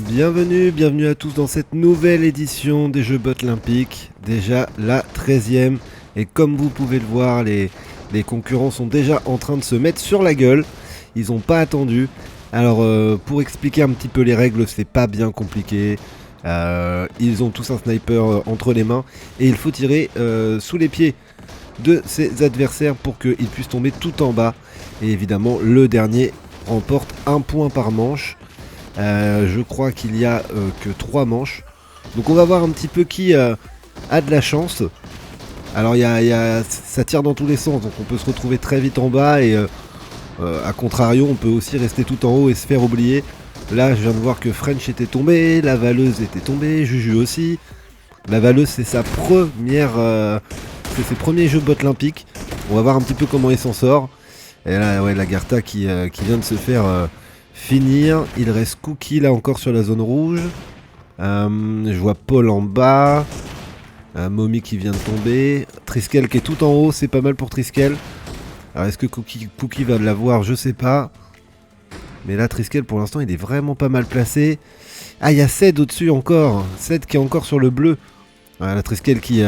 Bienvenue à tous dans cette nouvelle édition des Jeux Olympiques, déjà la 13e. Et comme vous pouvez le voir, les concurrents sont déjà en train de se mettre sur la gueule. Ils n'ont pas attendu. Alors pour expliquer un petit peu les règles, c'est pas bien compliqué. Ils ont tous un sniper entre les mains et il faut tirer sous les pieds de ses adversaires pour qu'ils puissent tomber tout en bas. Et évidemment, le dernier remporte un point par manche. Je crois qu'il y a que 3 manches. Donc on va voir un petit peu qui a de la chance. Alors ça tire dans tous les sens, donc on peut se retrouver très vite en bas et à contrario on peut aussi rester tout en haut et se faire oublier. Là je viens de voir que French était tombé, la Valeuse était tombée, Juju aussi. La Valeuse c'est sa première, c'est ses premiers Jeux olympiques. On va voir un petit peu comment il s'en sort. Et là ouais, la Garta qui vient de se faire finir. Il reste Cookie là encore sur la zone rouge. Je vois Paul en bas. Momi qui vient de tomber. Triskel qui est tout en haut, c'est pas mal pour Triskel. Alors est-ce que Cookie va l'avoir? Je sais pas. Mais là Triskel pour l'instant il est vraiment pas mal placé. Ah il y a Ced au-dessus encore. Ced qui est encore sur le bleu. Voilà Triskel qui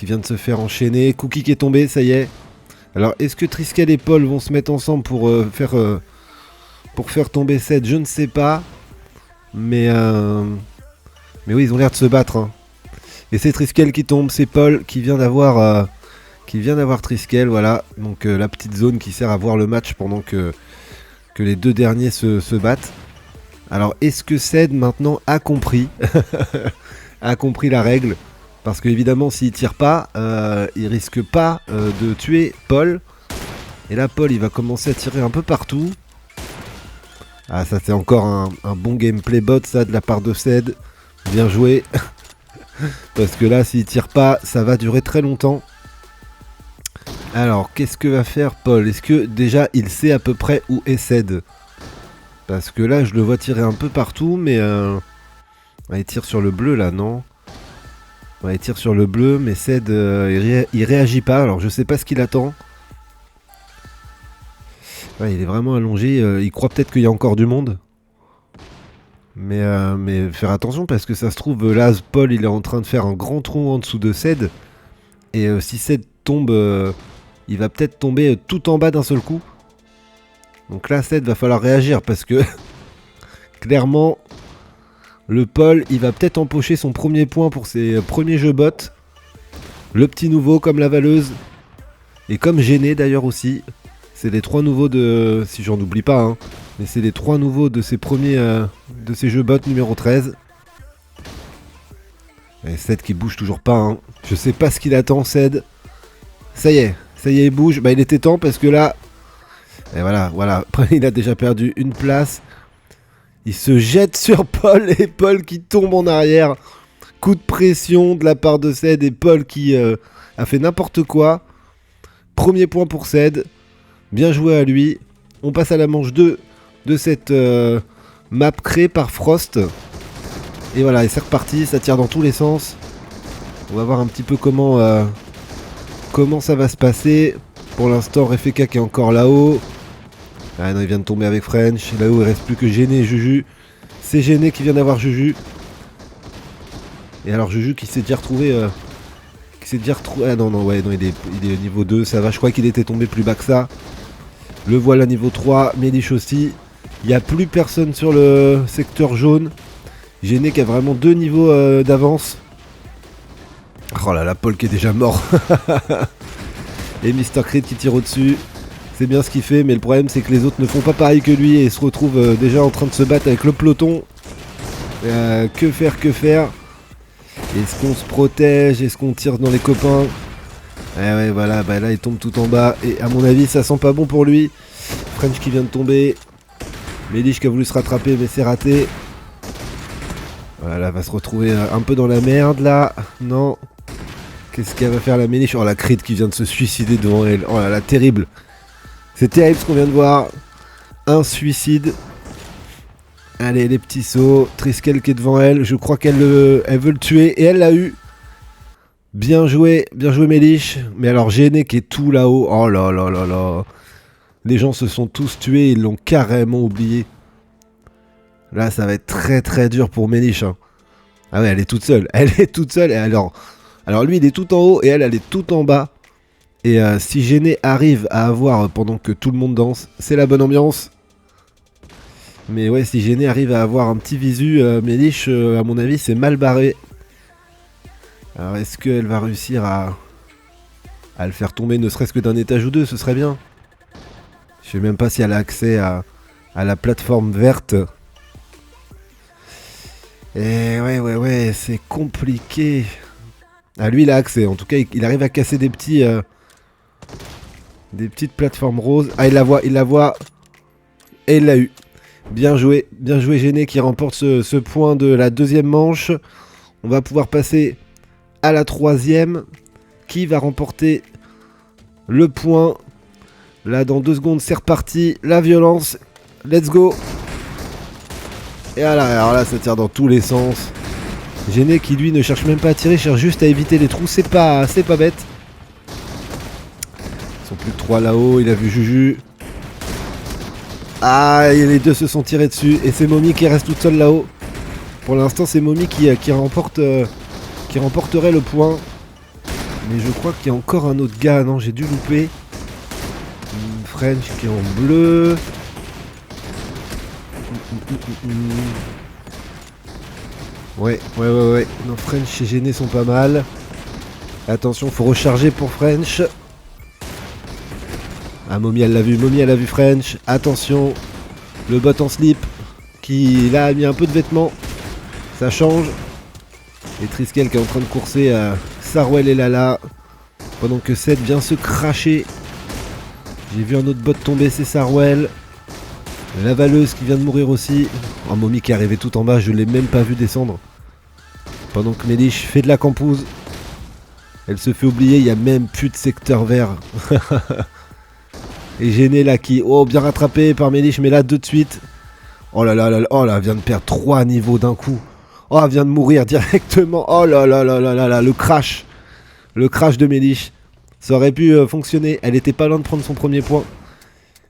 vient de se faire enchaîner. Cookie qui est tombé, ça y est. Alors est-ce que Triskel et Paul vont se mettre ensemble pour faire tomber Ced? Je ne sais pas. Mais oui ils ont l'air de se battre hein. Et c'est Triskel qui tombe, c'est Paul qui vient d'avoir Triskel, voilà. Donc la petite zone qui sert à voir le match pendant que les deux derniers se battent. Alors est-ce que Ced maintenant a compris a compris la règle? Parce que évidemment s'il tire pas, il risque pas de tuer Paul. Et là Paul il va commencer à tirer un peu partout. Ah ça c'est encore un bon gameplay bot ça de la part de Ced. Bien joué. Parce que là s'il tire pas ça va durer très longtemps. Alors qu'est-ce que va faire Paul? Est-ce que déjà il sait à peu près où est Ced? Parce que là je le vois tirer un peu partout. Mais il tire sur le bleu là non? Il tire sur le bleu mais Ced il réagit pas. Alors je sais pas ce qu'il attend. Ouais, il est vraiment allongé. Il croit peut-être qu'il y a encore du monde. Mais faire attention parce que ça se trouve là Paul il est en train de faire un grand trou en dessous de Ced. Et si Ced tombe, il va peut-être tomber tout en bas d'un seul coup. Donc là Ced va falloir réagir parce que clairement le Paul il va peut-être empocher son premier point pour ses premiers jeux bots. Le petit nouveau comme la Valeuse. Et comme Gêné d'ailleurs aussi. C'est les 3 nouveaux de... Si j'en oublie pas hein. Mais c'est les 3 nouveaux de ses premiers... de ses jeux bots numéro 13. Et Ced qui bouge toujours pas hein. Je sais pas ce qu'il attend Ced. Ça y est il bouge. Bah il était temps parce que là... Et voilà. Après il a déjà perdu une place. Il se jette sur Paul et Paul qui tombe en arrière. Coup de pression de la part de Ced et Paul qui a fait n'importe quoi. Premier point pour Ced. Bien joué à lui. On passe à la manche 2 de cette map créée par Frost. Et voilà, et c'est reparti, ça tire dans tous les sens. On va voir un petit peu comment ça va se passer. Pour l'instant, Refeka qui est encore là-haut. Ah non, il vient de tomber avec French. Là-haut, il reste plus que Gêné et Juju. C'est Gêné qui vient d'avoir Juju. Et alors Juju qui s'est déjà retrouvé... Ah non, il est niveau 2, ça va. Je crois qu'il était tombé plus bas que ça. Le voilà niveau 3, Mélich aussi. Il n'y a plus personne sur le secteur jaune. Gêné qui a vraiment 2 niveaux d'avance. Oh là là, Paul qui est déjà mort. Et Mr. Creed qui tire au-dessus. C'est bien ce qu'il fait, mais le problème c'est que les autres ne font pas pareil que lui et se retrouvent déjà en train de se battre avec le peloton. Que faire? Est-ce qu'on se protège? Est-ce qu'on tire dans les copains? Ouais, voilà, bah là il tombe tout en bas. Et à mon avis, ça sent pas bon pour lui. French qui vient de tomber. Mélich qui a voulu se rattraper, mais c'est raté. Voilà, va se retrouver un peu dans la merde là. Non. Qu'est-ce qu'elle va faire la Mélich? Oh, la Creed qui vient de se suicider devant elle. Oh là là, terrible. C'est terrible ce qu'on vient de voir. Un suicide. Allez, les petits sauts. Triskel qui est devant elle. Je crois qu'elle veut le tuer. Et elle l'a eu. Bien joué Mélich. Mais alors Gêné qui est tout là-haut. Oh là là là là. Les gens se sont tous tués. Ils l'ont carrément oublié. Là, ça va être très très dur pour Mélich. Hein. Ah ouais, elle est toute seule. Elle est toute seule. Et alors lui, il est tout en haut et elle est tout en bas. Et si Gêné arrive à avoir, pendant que tout le monde danse, c'est la bonne ambiance. Mais ouais, si Gêné arrive à avoir un petit visu, Mélich, à mon avis, c'est mal barré. Alors, est-ce qu'elle va réussir à le faire tomber, ne serait-ce que d'un étage ou deux? Ce serait bien. Je sais même pas si elle a accès à la plateforme verte. Et ouais, c'est compliqué. Ah, lui, il a accès. En tout cas, il arrive à casser des petites plateformes roses. Ah, il la voit. Et il l'a eu. Bien joué Gêné qui remporte ce point de la deuxième manche. On va pouvoir passer à la troisième. Qui va remporter le point? Là, dans 2 secondes, c'est reparti. La violence. Let's go. Et alors là, ça tire dans tous les sens. Gêné qui, lui, ne cherche même pas à tirer, cherche juste à éviter les trous. C'est pas bête. Ils sont plus que 3 là-haut. Il a vu Juju. Ah, et les deux se sont tirés dessus. Et c'est Momi qui reste toute seule là-haut. Pour l'instant, c'est Momi qui remporterait le point. Mais je crois qu'il y a encore un autre gars. Non, j'ai dû louper. French qui est en bleu. Ouais. Non, French et Gêné sont pas mal. Attention, faut recharger pour French. Ah, Momi, elle l'a vu French. Attention, le bot en slip qui là a mis un peu de vêtements. Ça change. Et Triskel qui est en train de courser à Sarwell et Lala. Pendant que Seth vient se cracher. J'ai vu un autre bot tomber, c'est Sarwell. La valeuse qui vient de mourir aussi. Oh, Momi qui est arrivé tout en bas, je l'ai même pas vu descendre. Pendant que Mélich fait de la campouse. Elle se fait oublier, il n'y a même plus de secteur vert. Et Gêné là qui... Oh, bien rattrapé par Mélich, mais là deux de suite. Oh là, elle vient de perdre 3 niveaux d'un coup. Oh, elle vient de mourir directement. Oh là, le crash. Le crash de Mélich. Ça aurait pu fonctionner, elle était pas loin de prendre son premier point.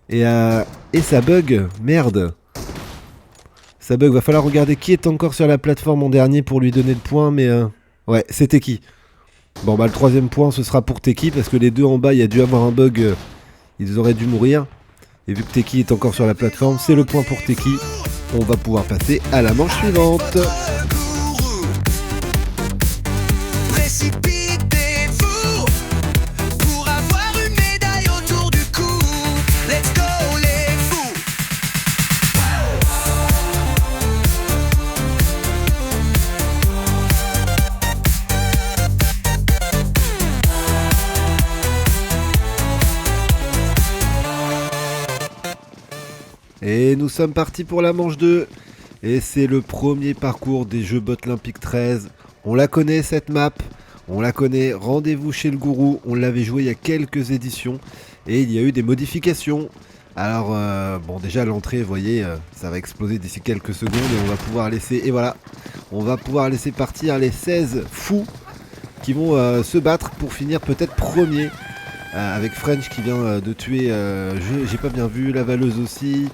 Et ça bug, merde. Ça bug, va falloir regarder qui est encore sur la plateforme en dernier pour lui donner le point, mais ouais, c'est Teki. Bon bah le troisième point ce sera pour Teki parce que les deux en bas il y a dû avoir un bug, ils auraient dû mourir. Et vu que Teki est encore sur la plateforme, c'est le point pour Teki. On va pouvoir passer à la manche suivante. Et nous sommes partis pour la manche 2. Et c'est le premier parcours des Jeux Botlympique 13. On la connaît cette map. On la connaît. Rendez-vous chez le gourou. On l'avait joué il y a quelques éditions. Et il y a eu des modifications. Alors, bon déjà l'entrée, vous voyez, ça va exploser d'ici quelques secondes. Et on va pouvoir laisser... Et voilà. On va pouvoir laisser partir les 16 fous qui vont se battre pour finir peut-être premier. Avec French qui vient de tuer, j'ai pas bien vu, la valeuse aussi,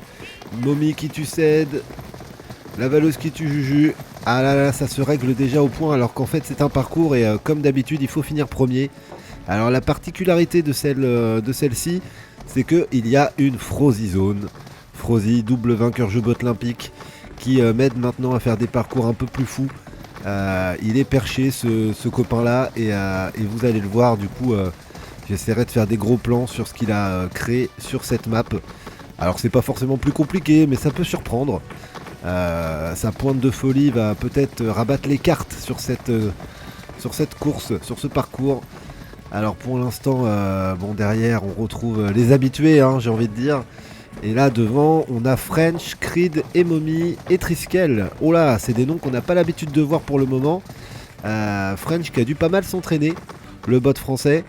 Momi qui tue Ced, la valeuse qui tue Juju. Ah là, ça se règle déjà au point alors qu'en fait c'est un parcours et comme d'habitude il faut finir premier. Alors la particularité de celle-ci, c'est qu'il y a une Frozy Zone. Frozy, double vainqueur Jeux Botlympique, qui m'aide maintenant à faire des parcours un peu plus fous. Il est perché ce copain là et vous allez le voir du coup... J'essaierai de faire des gros plans sur ce qu'il a créé sur cette map. Alors c'est pas forcément plus compliqué, mais ça peut surprendre. Sa pointe de folie va peut-être rabattre les cartes sur cette course, sur ce parcours. Alors pour l'instant, bon derrière on retrouve les habitués, hein, j'ai envie de dire. Et là devant on a French, Creed, Momi et Triskel. Oh là, c'est des noms qu'on n'a pas l'habitude de voir pour le moment. French qui a dû pas mal s'entraîner, le bot français.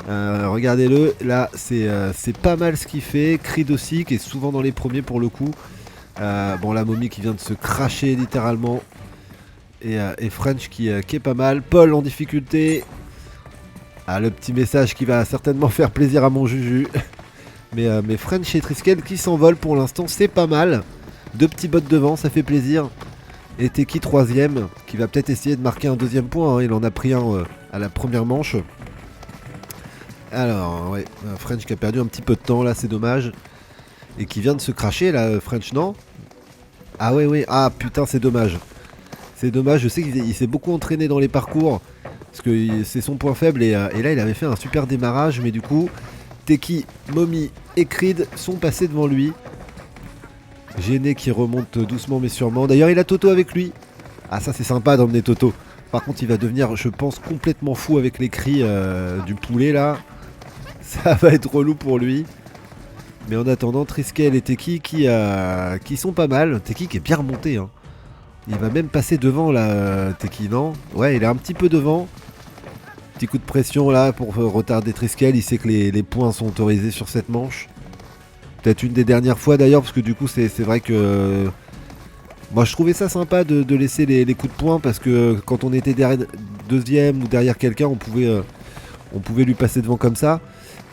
Regardez-le, là c'est pas mal ce qu'il fait. Creed aussi qui est souvent dans les premiers pour le coup. Bon la Momi qui vient de se cracher littéralement. Et French qui est pas mal. Paul en difficulté. Ah, le petit message qui va certainement faire plaisir à mon Juju. mais French et Triskel qui s'envolent pour l'instant, c'est pas mal. 2 petits bots devant, ça fait plaisir. Et Teki 3ème, qui va peut-être essayer de marquer un deuxième point, hein. Il en a pris un à la première manche. Alors, ouais, French qui a perdu un petit peu de temps là, c'est dommage. Et qui vient de se cracher là, French, non? Ah ouais, ouais, ah putain, c'est dommage. C'est dommage, je sais qu'il s'est beaucoup entraîné dans les parcours. Parce que c'est son point faible et là il avait fait un super démarrage. Mais du coup, Teki, Momi et Creed sont passés devant lui. Gêné qui remonte doucement mais sûrement. D'ailleurs il a Toto avec lui. Ah ça c'est sympa d'emmener Toto. Par contre il va devenir, je pense, complètement fou avec les cris du poulet là. Ça va être relou pour lui. Mais en attendant, Triskel et Teki qui sont pas mal. Teki qui est bien remonté, hein. Il va même passer devant là, Teki, non? Ouais, il est un petit peu devant. Petit coup de pression là pour retarder Triskel. Il sait que les points sont autorisés sur cette manche. Peut-être une des dernières fois d'ailleurs, parce que du coup c'est vrai que... Moi je trouvais ça sympa de laisser les coups de poing, parce que quand on était deuxième ou derrière quelqu'un, on pouvait lui passer devant comme ça.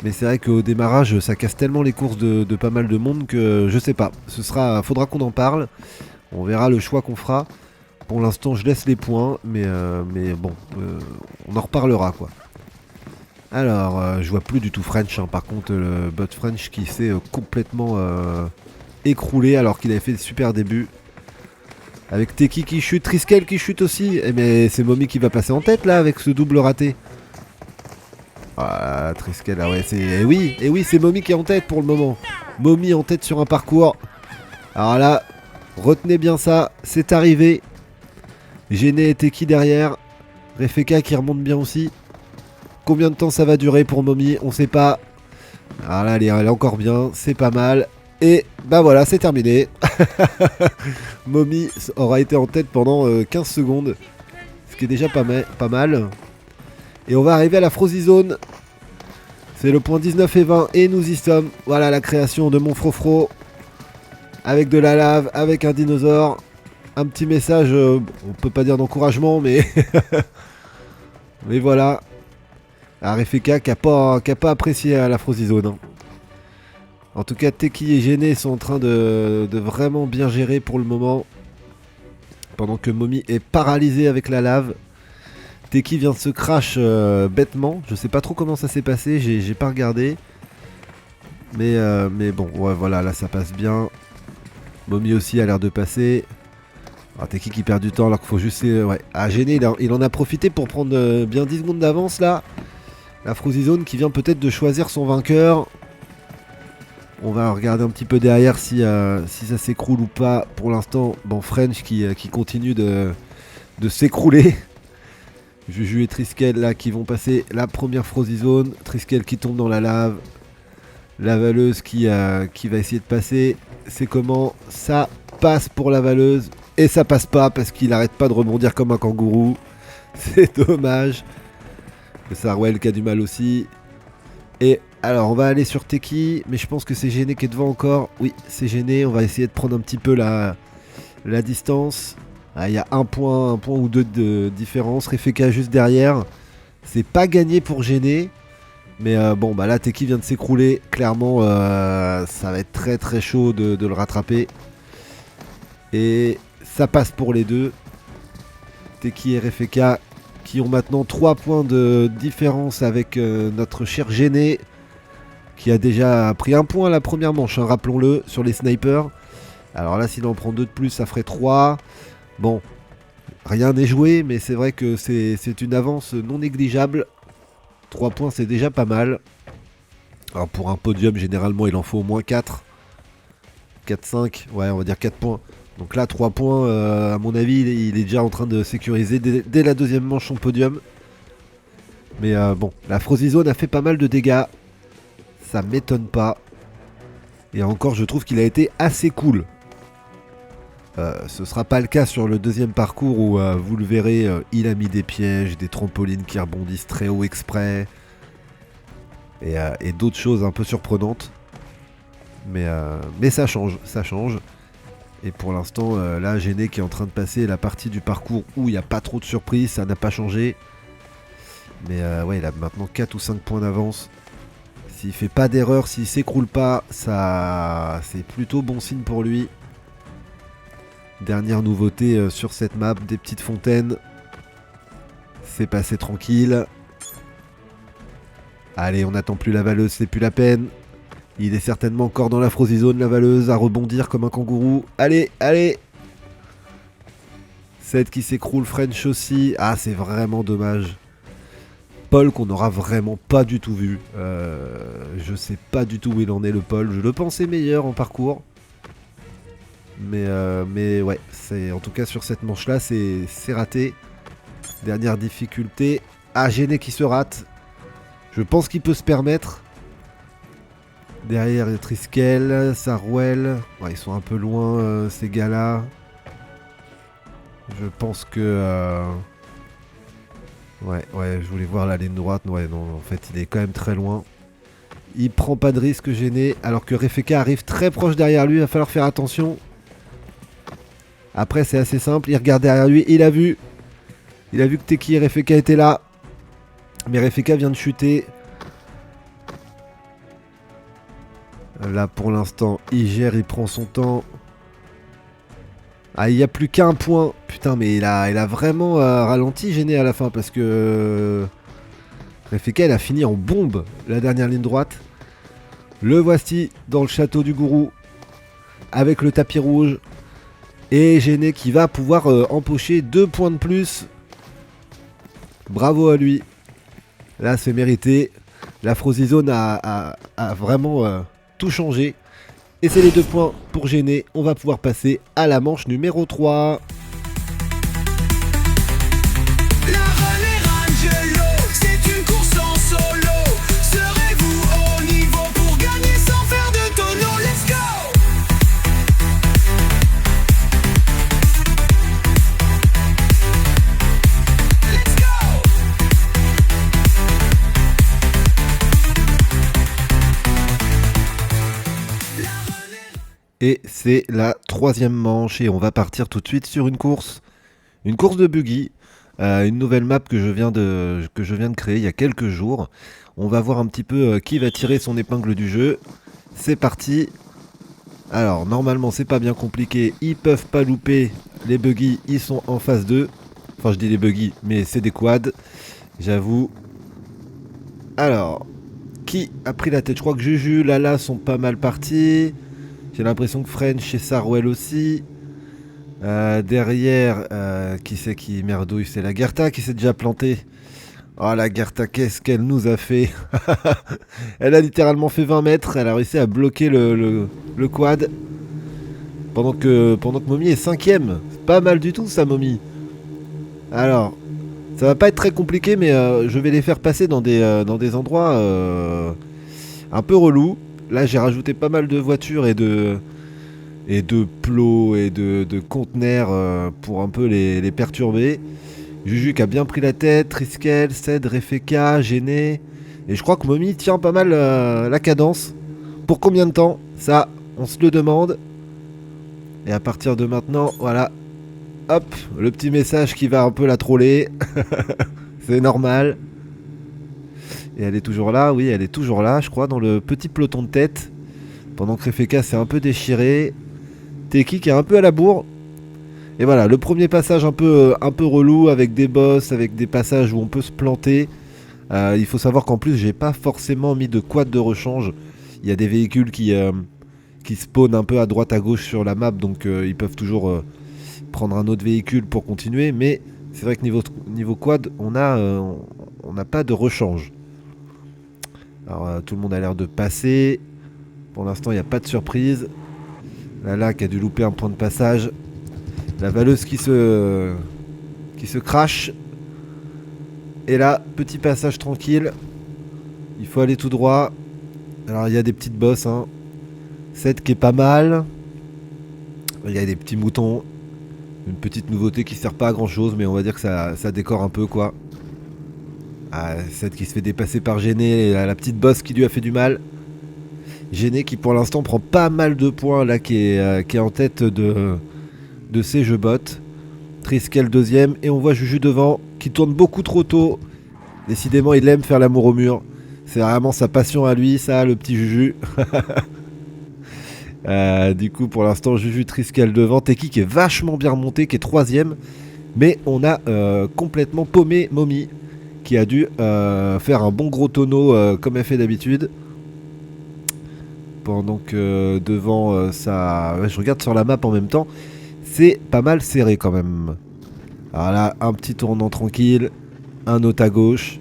Mais c'est vrai qu'au démarrage, ça casse tellement les courses de pas mal de monde que je sais pas. Faudra qu'on en parle. On verra le choix qu'on fera. Pour l'instant, je laisse les points, mais bon, on en reparlera quoi. Alors, je vois plus du tout French, hein. Par contre, le bot French qui s'est complètement écroulé alors qu'il avait fait des super débuts. Avec Teki qui chute, Triskel qui chute aussi. Mais c'est Momi qui va passer en tête là avec ce double raté. Ah, Triskel, ah ouais, c'est... Et oui, c'est Momi qui est en tête pour le moment. Momi en tête sur un parcours. Alors là, retenez bien ça, c'est arrivé. Gêné et Teki derrière. Refeka qui remonte bien aussi. Combien de temps ça va durer pour Momi? On sait pas. Alors là, elle est encore bien, c'est pas mal. Et bah voilà, c'est terminé. Momi aura été en tête pendant 15 secondes. Ce qui est déjà pas mal. Et on va arriver à la Frozy Zone. C'est le point 19 et 20 et nous y sommes. Voilà la création de mon Frofro. Avec de la lave, avec un dinosaure. Un petit message, on peut pas dire d'encouragement, mais... mais voilà. Refeka qui a pas apprécié la Frozy Zone, hein. En tout cas, Teki et Gêné sont en train de vraiment bien gérer pour le moment. Pendant que Momi est paralysé avec la lave. Teki vient de se crash bêtement. Je sais pas trop comment ça s'est passé, j'ai pas regardé. Mais bon, ouais, voilà, là ça passe bien. Momi aussi a l'air de passer. Ah, Teki qui perd du temps alors qu'il faut juste... ouais. Ah, Gêné, il en a profité pour prendre bien 10 secondes d'avance là. La Frozy Zone qui vient peut-être de choisir son vainqueur. On va regarder un petit peu derrière si ça s'écroule ou pas. Pour l'instant, bon, French qui continue de s'écrouler. Juju et Triskel là qui vont passer la première Frozy Zone. Triskel qui tombe dans la lave. La valeuse qui va essayer de passer. C'est comment? Ça passe pour la valeuse. Et ça passe pas parce qu'il arrête pas de rebondir comme un kangourou. C'est dommage. Le Sarwell qui a du mal aussi. Et alors on va aller sur Teki. Mais je pense que c'est Gêné qui est devant encore. Oui, c'est Gêné. On va essayer de prendre un petit peu la distance. Ah, il y a un point ou deux de différence. Refeka juste derrière. C'est pas gagné pour Gêné. Mais bon, bah là, Teki vient de s'écrouler. Clairement, ça va être très très chaud de le rattraper. Et ça passe pour les deux. Teki et Refeka qui ont maintenant 3 points de différence avec notre cher Gêné. Qui a déjà pris un point à la première manche, hein, rappelons-le, sur les snipers. Alors là, s'il en prend 2 de plus, ça ferait 3. Bon, rien n'est joué, mais c'est vrai que c'est une avance non négligeable. 3 points, c'est déjà pas mal. Alors pour un podium, généralement, il en faut au moins 4. 4-5, ouais, on va dire 4 points. Donc là, 3 points, à mon avis, il est déjà en train de sécuriser dès la deuxième manche son podium. Mais bon, la Frozy Zone a fait pas mal de dégâts. Ça m'étonne pas. Et encore, je trouve qu'il a été assez cool. Ce sera pas le cas sur le deuxième parcours où vous le verrez, il a mis des pièges, des trampolines qui rebondissent très haut exprès et d'autres choses un peu surprenantes. Mais ça change, ça change. Et pour l'instant, là, Gêné qui est en train de passer la partie du parcours où il n'y a pas trop de surprises, ça n'a pas changé. Mais ouais, il a maintenant 4 ou 5 points d'avance. S'il fait pas d'erreur, s'il s'écroule pas, ça c'est plutôt bon signe pour lui. Dernière nouveauté sur cette map, des petites fontaines. C'est passé tranquille. Allez, on n'attend plus la valeuse, c'est plus la peine. Il est certainement encore dans la Frozy Zone, la valeuse, à rebondir comme un kangourou. Allez, allez. 7 qui s'écroule, French aussi. Ah, c'est vraiment dommage. Paul qu'on n'aura vraiment pas du tout vu. Je sais pas du tout où il en est, le Paul. Je le pensais meilleur en parcours. Mais ouais, en tout cas sur cette manche-là, c'est raté. Dernière difficulté. Ah, Gêné qui se rate. Je pense qu'il peut se permettre. Derrière, Triskel, Sarouel. Ouais, ils sont un peu loin, ces gars-là. Je pense que... Ouais, je voulais voir la ligne droite. Ouais, non, en fait, il est quand même très loin. Il prend pas de risque, Gêné. Alors que Refeka arrive très proche derrière lui. Il va falloir faire attention. Après, c'est assez simple. Il regarde derrière lui. Il a vu que Teki et Refeka étaient là. Mais Refeka vient de chuter. Là, pour l'instant, il gère, il prend son temps. Ah, il n'y a plus qu'un point. Putain, mais il a vraiment ralenti, Gêné à la fin. Parce que Refeka, il a fini en bombe la dernière ligne droite. Le voici dans le château du gourou. Avec le tapis rouge. Et Gêné qui va pouvoir empocher 2 points de plus. Bravo à lui. Là, c'est mérité. La Frozy Zone a vraiment tout changé. Et c'est les 2 points pour Gêné. On va pouvoir passer à la manche numéro 3. Et c'est la 3e manche et on va partir tout de suite sur une course de buggy, une nouvelle map que je viens de créer il y a quelques jours. On va voir un petit peu qui va tirer son épingle du jeu. C'est parti. Alors normalement c'est pas bien compliqué, ils peuvent pas louper les buggy, ils sont en phase 2. Enfin je dis les buggy mais c'est des quads, j'avoue. Alors, qui a pris la tête? Je crois que Juju, Lala sont pas mal partis. J'ai l'impression que French et Sarouel aussi. Derrière, qui c'est qui merdouille? C'est la Gerta qui s'est déjà plantée. Oh la Gerta, qu'est-ce qu'elle nous a fait? Elle a littéralement fait 20 mètres. Elle a réussi à bloquer le quad. Pendant que Momi est 5ème. C'est pas mal du tout ça, Momi. Alors, ça va pas être très compliqué, mais je vais les faire passer dans des endroits un peu relous. Là, j'ai rajouté pas mal de voitures et de plots et de conteneurs pour un peu les perturber. Juju qui a bien pris la tête, Triskel, Ced, Refeka, Gêné. Et je crois que Momi tient pas mal la cadence. Pour combien de temps? Ça, on se le demande. Et à partir de maintenant, voilà. Hop, le petit message qui va un peu la troller. C'est normal. Et elle est toujours là, oui, elle est toujours là, je crois, dans le petit peloton de tête. Pendant que Refeka s'est un peu déchiré. Teki qui est un peu à la bourre. Et voilà, le premier passage un peu relou, avec des bosses, avec des passages où on peut se planter. Il faut savoir qu'en plus, j'ai pas forcément mis de quad de rechange. Il y a des véhicules qui spawnent un peu à droite à gauche sur la map, donc ils peuvent toujours prendre un autre véhicule pour continuer. Mais c'est vrai que niveau quad, on n'a pas de rechange. Alors tout le monde a l'air de passer. Pour l'instant il n'y a pas de surprise. Lala qui a dû louper un point de passage. La valeuse qui se crache. Et là, petit passage tranquille. Il faut aller tout droit. Alors il y a des petites bosses. 7 qui est pas mal. Il y a des petits moutons. Une petite nouveauté qui sert pas à grand chose, mais on va dire que ça décore un peu quoi. Ah, 7 qui se fait dépasser par Gêné, et la petite bosse qui lui a fait du mal. Gêné qui pour l'instant prend pas mal de points là, qui est en tête de ces jeux bots. Triskel 2ème et on voit Juju devant qui tourne beaucoup trop tôt. Décidément il aime faire l'amour au mur. C'est vraiment sa passion à lui ça, le petit Juju. Du coup, pour l'instant, Juju Triskel devant. Teki qui est vachement bien remonté, qui est 3ème. Mais on a complètement paumé Momi, qui a dû faire un bon gros tonneau comme elle fait d'habitude. Pendant que devant ça... Ouais, je regarde sur la map en même temps. C'est pas mal serré quand même. Alors là, un petit tournant tranquille. Un autre à gauche.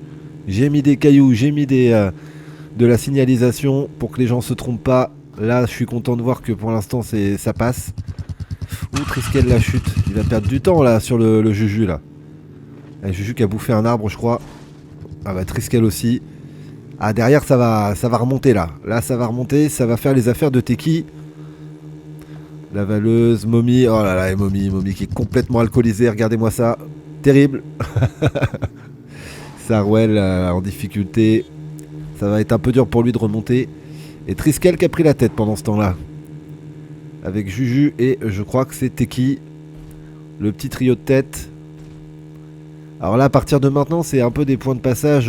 J'ai mis des cailloux, j'ai mis de la signalisation pour que les gens se trompent pas. Là, je suis content de voir que pour l'instant, ça passe. Ouh, Triskel la chute. Il va perdre du temps là sur le Juju là. Juju qui a bouffé un arbre, je crois. Ah bah Triskel aussi. Ah, derrière, ça va remonter là. Là, ça va remonter, ça va faire les affaires de Teki. La valeuse, Momi. Oh là là, et Momi qui est complètement alcoolisé. Regardez-moi ça. Terrible. Sarwell en difficulté. Ça va être un peu dur pour lui de remonter. Et Triskel qui a pris la tête pendant ce temps-là. Avec Juju et je crois que c'est Teki. Le petit trio de tête. Alors là, à partir de maintenant, c'est un peu des points de passage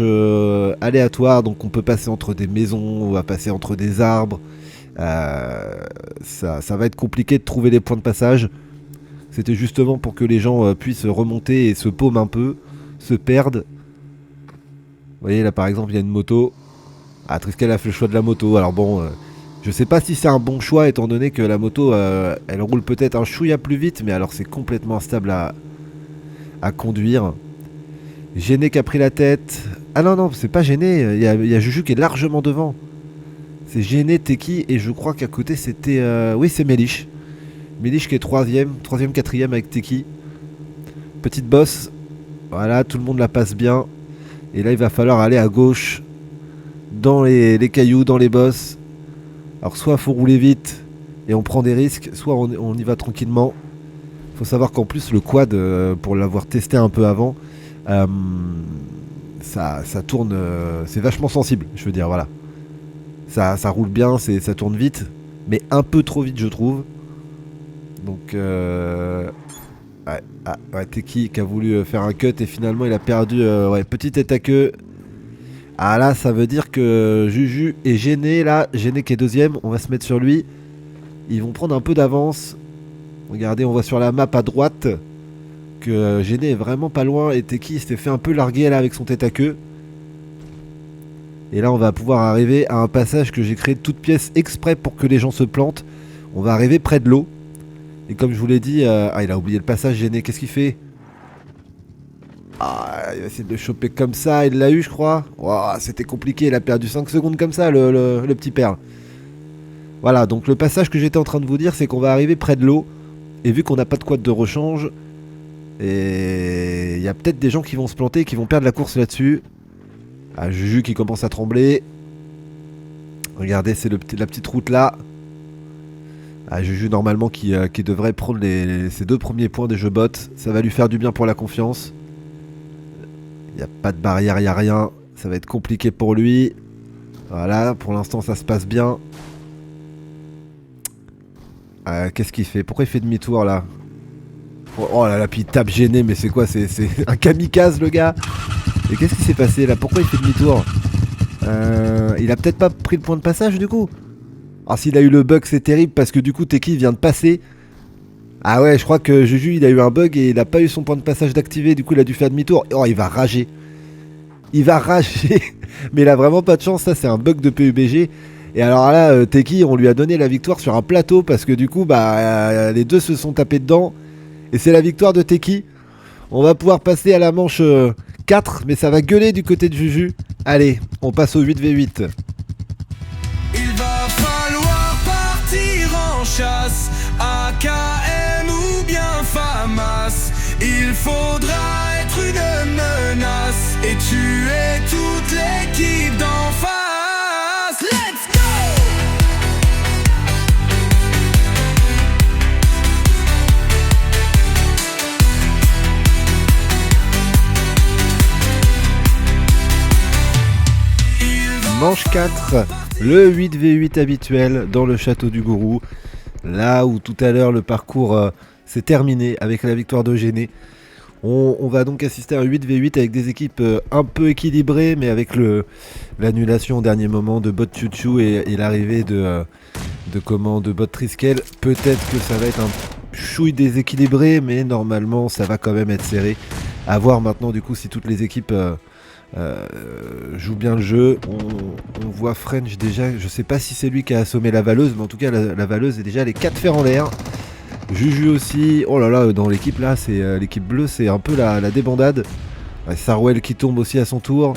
aléatoires. Donc on peut passer entre des maisons, on va passer entre des arbres. Ça va être compliqué de trouver les points de passage. C'était justement pour que les gens puissent remonter et se paument un peu, se perdent. Vous voyez là par exemple, il y a une moto. Ah, Triskel a fait le choix de la moto. Alors bon, je sais pas si c'est un bon choix étant donné que la moto, elle roule peut-être un chouïa plus vite, mais alors c'est complètement instable à conduire. Gêné qui a pris la tête. Ah non, c'est pas Gêné. Il y a Juju qui est largement devant. C'est Gêné, Teki. Et je crois qu'à côté c'était... Oui, c'est Mélich. Mélich qui est 3ème, 4ème avec Teki. Petite bosse. Voilà, tout le monde la passe bien. Et là, il va falloir aller à gauche. Dans les cailloux, dans les bosses. Alors soit il faut rouler vite et on prend des risques. Soit on y va tranquillement. Il faut savoir qu'en plus le quad, pour l'avoir testé un peu avant... ça tourne, c'est vachement sensible, je veux dire, voilà. Ça roule bien, ça tourne vite, mais un peu trop vite, je trouve. Donc, Teki qui a voulu faire un cut et finalement il a perdu, petit tête à queue. Ah là, ça veut dire que Juju est gêné, là, Gêné qui est 2ème, on va se mettre sur lui. Ils vont prendre un peu d'avance. Regardez, on voit sur la map à droite que Gêné est vraiment pas loin et Teki s'était fait un peu larguer là avec son tête à queue. Et là on va pouvoir arriver à un passage que j'ai créé de toutes pièces exprès pour que les gens se plantent. On va arriver près de l'eau. Et comme je vous l'ai dit, il a oublié le passage Gêné, qu'est-ce qu'il fait? Ah, il va essayer de le choper comme ça, il l'a eu je crois. Wow, c'était compliqué, il a perdu 5 secondes comme ça le petit père. Voilà, donc le passage que j'étais en train de vous dire c'est qu'on va arriver près de l'eau. Et vu qu'on n'a pas de quad de rechange, et il y a peut-être des gens qui vont se planter, qui vont perdre la course là-dessus. Ah, Juju qui commence à trembler. Regardez, c'est la petite route là. Ah, Juju normalement qui devrait prendre ses 2 premiers points des jeux bots. Ça va lui faire du bien pour la confiance. Il n'y a pas de barrière, il n'y a rien. Ça va être compliqué pour lui. Voilà, pour l'instant ça se passe bien. Qu'est-ce qu'il fait? Pourquoi il fait demi-tour là? Oh là là, puis il tape Gêné, mais c'est quoi? C'est un kamikaze le gars. Et qu'est-ce qui s'est passé là? Pourquoi il fait demi-tour? Il a peut-être pas pris le point de passage du coup? Alors s'il a eu le bug c'est terrible parce que du coup Teki vient de passer. Ah ouais, je crois que Juju il a eu un bug et il a pas eu son point de passage d'activer, du coup il a dû faire demi-tour. Oh, il va rager. Il va rager. Mais il a vraiment pas de chance, ça c'est un bug de PUBG. Et alors là, Teki, on lui a donné la victoire sur un plateau parce que du coup les deux se sont tapés dedans. Et c'est la victoire de Teki. On va pouvoir passer à la manche 4, mais ça va gueuler du côté de Juju. Allez, on passe au 8v8. Il va falloir partir en chasse, AKM ou bien FAMAS. Il faudra être une menace et tuer toute l'équipe d'en face. Let's go! Manche 4, le 8v8 habituel dans le château du gourou. Là où tout à l'heure le parcours s'est terminé avec la victoire de Gêné. On va donc assister à un 8v8 avec des équipes un peu équilibrées, mais avec l'annulation au dernier moment de Bot Chuchu et l'arrivée de Bot Triskel. Peut-être que ça va être un chouille déséquilibré, mais normalement ça va quand même être serré. À voir maintenant du coup si toutes les équipes jouent bien le jeu. On voit French déjà, je sais pas si c'est lui qui a assommé la valeuse, mais en tout cas la valeuse est déjà les 4 fers en l'air. Juju aussi, oh là là, dans l'équipe là, c'est l'équipe bleue, c'est un peu la débandade. Sarwell qui tombe aussi à son tour.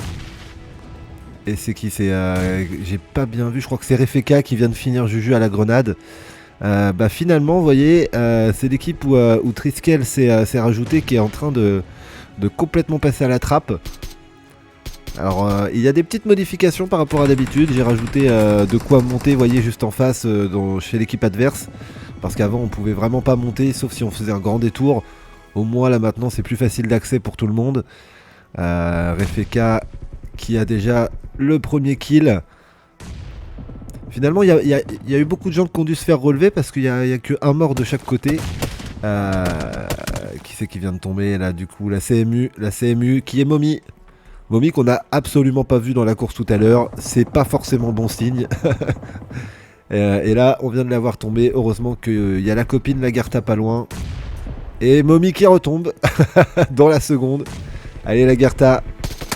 Et c'est qui j'ai pas bien vu, je crois que c'est Refeka qui vient de finir Juju à la grenade. Finalement, vous voyez, c'est l'équipe où Triskel s'est rajouté qui est en train de complètement passer à la trappe. Alors, il y a des petites modifications par rapport à d'habitude. J'ai rajouté de quoi monter, vous voyez, juste en face chez l'équipe adverse. Parce qu'avant on pouvait vraiment pas monter sauf si on faisait un grand détour. Au moins là maintenant c'est plus facile d'accès pour tout le monde. Refeka qui a déjà le premier kill. Finalement il y a eu beaucoup de gens qui ont dû se faire relever parce qu'il n'y a qu'un mort de chaque côté. Qui c'est qui vient de tomber là du coup? La CMU qui est Momi. Momi qu'on a absolument pas vu dans la course tout à l'heure. C'est pas forcément bon signe. Et là on vient de la voir tomber. Heureusement qu'il y a la copine Lagarta pas loin. Et Momi qui retombe dans la seconde. Allez Lagarta,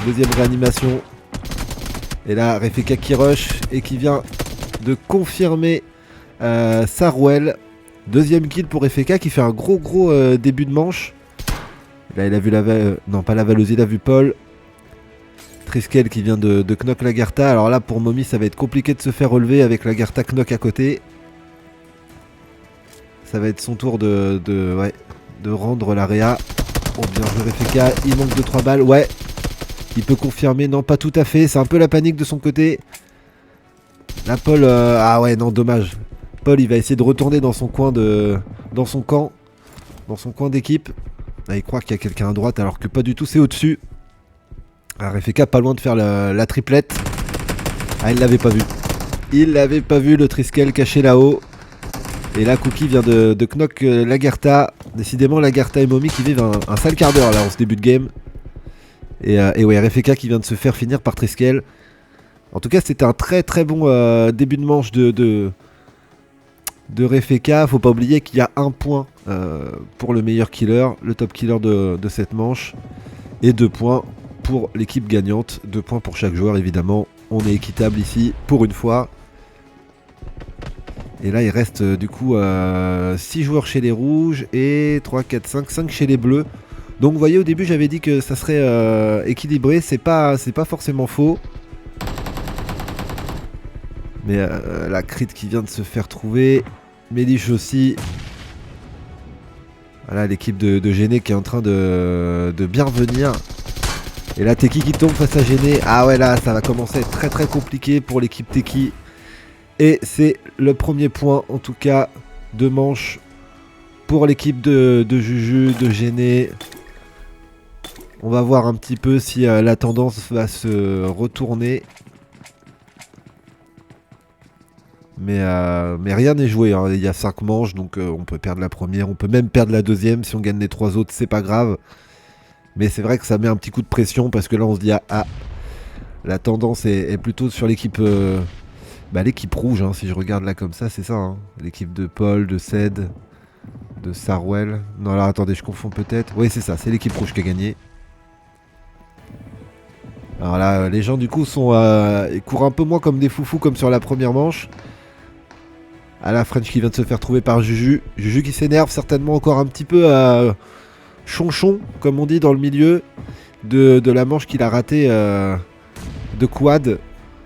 deuxième réanimation. Et là Refeka qui rush et qui vient de confirmer Sarwell. Deuxième kill pour Refeka qui fait un gros début de manche. Là il a vu non pas la valeuse, il a vu Paul. Triskel qui vient de knock Lagarta. Alors là pour Momi ça va être compliqué de se faire relever avec Lagarta knock à côté. Ça va être son tour de rendre l'area. Oh bien joué Refeka, il manque 2-3 balles. Ouais, il peut confirmer, non pas tout à fait. C'est un peu la panique de son côté. Là Paul, ah ouais non dommage. Paul il va essayer de retourner dans son coin dans son camp d'équipe. Là il croit qu'il y a quelqu'un à droite alors que pas du tout, c'est au-dessus. Refeka pas loin de faire la triplette. Ah il l'avait pas vu. Il l'avait pas vu le Triskel caché là-haut. Et là Cookie vient de knock Lagarta. Décidément Lagarta et Momi qui vivent un sale quart d'heure là en ce début de game. Et ouais Refeka qui vient de se faire finir par Triskel. En tout cas c'était un très bon début de manche de Refeka. Faut pas oublier qu'il y a un point pour le meilleur killer, le top killer de cette manche. Et 2 points pour l'équipe gagnante, 2 points pour chaque joueur évidemment. On est équitable ici pour une fois. Et là il reste du coup 6 joueurs chez les rouges et 3, 4, 5 chez les bleus. Donc vous voyez au début j'avais dit que ça serait équilibré, c'est pas forcément faux. Mais la crit qui vient de se faire trouver, Méliche aussi. Voilà l'équipe de Géné qui est en train de bien revenir. Et là Teki qui tombe face à Géné. Ah ouais là ça va commencer à être très compliqué pour l'équipe Teki. Et c'est le premier point en tout cas de manche pour l'équipe de Juju, de Géné. On va voir un petit peu si la tendance va se retourner. Mais rien n'est joué, hein. Il y a 5 manches donc on peut perdre la première, on peut même perdre la deuxième. Si on gagne les 3 autres c'est pas grave. Mais c'est vrai que ça met un petit coup de pression parce que là on se dit la tendance est plutôt sur l'équipe l'équipe rouge, hein, si je regarde là comme ça c'est ça, hein. L'équipe de Paul, de Ced, de Sarwell. Non alors attendez je confonds peut-être. Oui c'est ça, c'est l'équipe rouge qui a gagné. Alors là les gens du coup ils courent un peu moins comme des foufous comme sur la première manche. Ah la French qui vient de se faire trouver par Juju. Juju qui s'énerve certainement encore un petit peu chonchon comme on dit dans le milieu de la manche qu'il a raté de quad.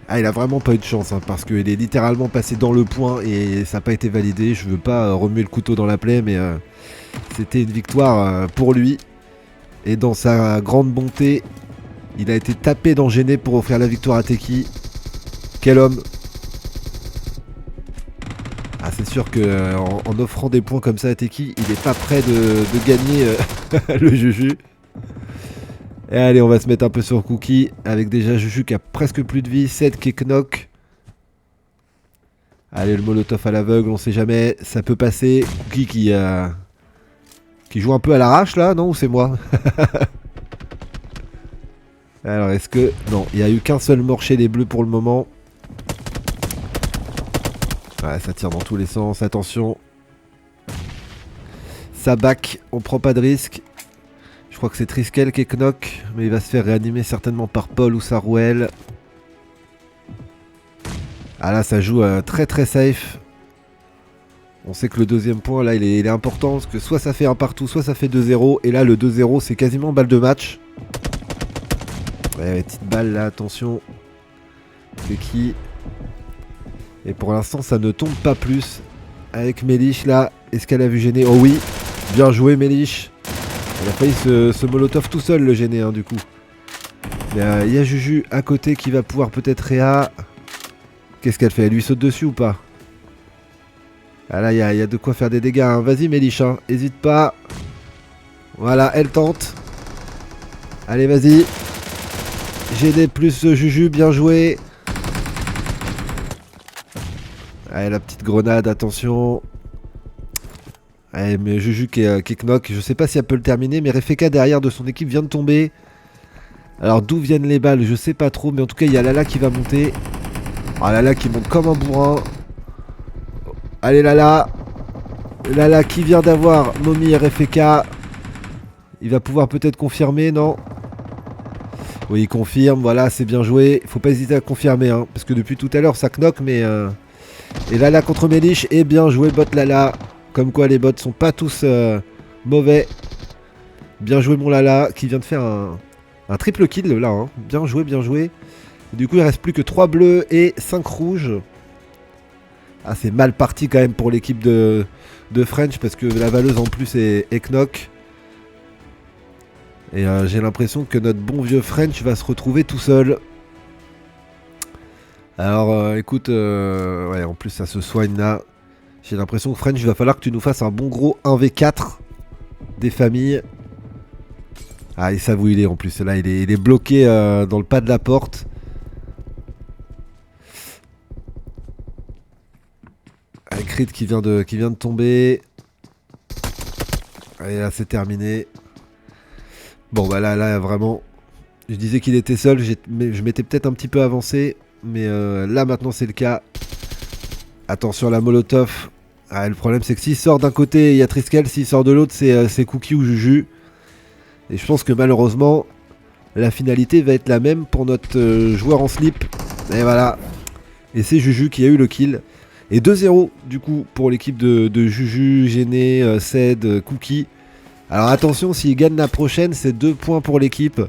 Ah il a vraiment pas eu de chance hein, parce qu'il est littéralement passé dans le point et ça n'a pas été validé. Je veux pas remuer le couteau dans la plaie mais c'était une victoire pour lui. Et dans sa grande bonté il a été tapé dans Géné pour offrir la victoire à Teki. Quel homme. Ah c'est sûr que en offrant des points comme ça à Teki, il est pas prêt de gagner le Juju. Et allez on va se mettre un peu sur Cookie avec déjà Juju qui a presque plus de vie, 7 qui est knock. Allez le molotov à l'aveugle, on sait jamais, ça peut passer. Cookie qui Qui joue un peu à l'arrache là, non? Ou c'est moi? Alors est-ce que... Non, il n'y a eu qu'un seul mort chez les bleus pour le moment. Ouais, ça tire dans tous les sens, attention. Ça back, on prend pas de risque. Je crois que c'est Triskel qui est knock, mais il va se faire réanimer certainement par Paul ou Sarouel. Ah là, ça joue très très safe. On sait que le deuxième point là il est important parce que soit ça fait un partout, soit ça fait 2-0. Et là le 2-0 c'est quasiment balle de match. Ouais, petite balle là, attention. C'est qui? Et pour l'instant ça ne tombe pas plus. Avec Melich là, est-ce qu'elle a vu gêner? Oh oui, bien joué Melich. Elle a failli se molotov tout seul le gêner hein, du coup. Mais il y a Juju à côté qui va pouvoir peut-être réa. Qu'est-ce qu'elle fait? Elle lui saute dessus ou pas? Ah là, il y a de quoi faire des dégâts. Hein. Vas-y, Melich, hein. Hésite pas. Voilà, elle tente. Allez, vas-y. GD plus Juju, bien joué. Allez, la petite grenade, attention. Allez, mais Juju qui est knock. Je sais pas si elle peut le terminer, mais Refeka derrière de son équipe vient de tomber. Alors, d'où viennent les balles? Je sais pas trop, mais en tout cas, il y a Lala qui va monter. Ah, Lala qui monte comme un bourrin. Allez Lala. Lala qui vient d'avoir Momi et Refeka. Il va pouvoir peut-être confirmer, non? Oui, il confirme, voilà, c'est bien joué. Faut pas hésiter à confirmer, hein, parce que depuis tout à l'heure ça knock, mais... Et Lala contre Melich, et bien joué bot Lala. Comme quoi les bots sont pas tous mauvais. Bien joué mon Lala, qui vient de faire un triple kill là, hein. Bien joué, bien joué. Et du coup il reste plus que 3 bleus et 5 rouges. Ah, c'est mal parti quand même pour l'équipe de French parce que la valeuse en plus est knock. Et j'ai l'impression que notre bon vieux French va se retrouver tout seul. Alors écoute, ouais, en plus ça se soigne là. J'ai l'impression que French, il va falloir que tu nous fasses un bon gros 1v4 des familles. Ah, il savent où il est en plus. Là, il est bloqué dans le pas de la porte. Crit qui vient de tomber. Allez, là c'est terminé. Bon bah là vraiment, je disais qu'il était seul, je m'étais peut-être un petit peu avancé, mais là maintenant c'est le cas. Attention à la molotov. Ah, le problème c'est que s'il sort d'un côté il y a Triskel, s'il sort de l'autre c'est Cookie ou Juju. Et je pense que malheureusement la finalité va être la même pour notre joueur en slip. Et voilà. Et c'est Juju qui a eu le kill. Et 2-0 du coup pour l'équipe de Juju, Gêné, Ced, Cookie. Alors attention, s'il gagne la prochaine, c'est 2 points pour l'équipe.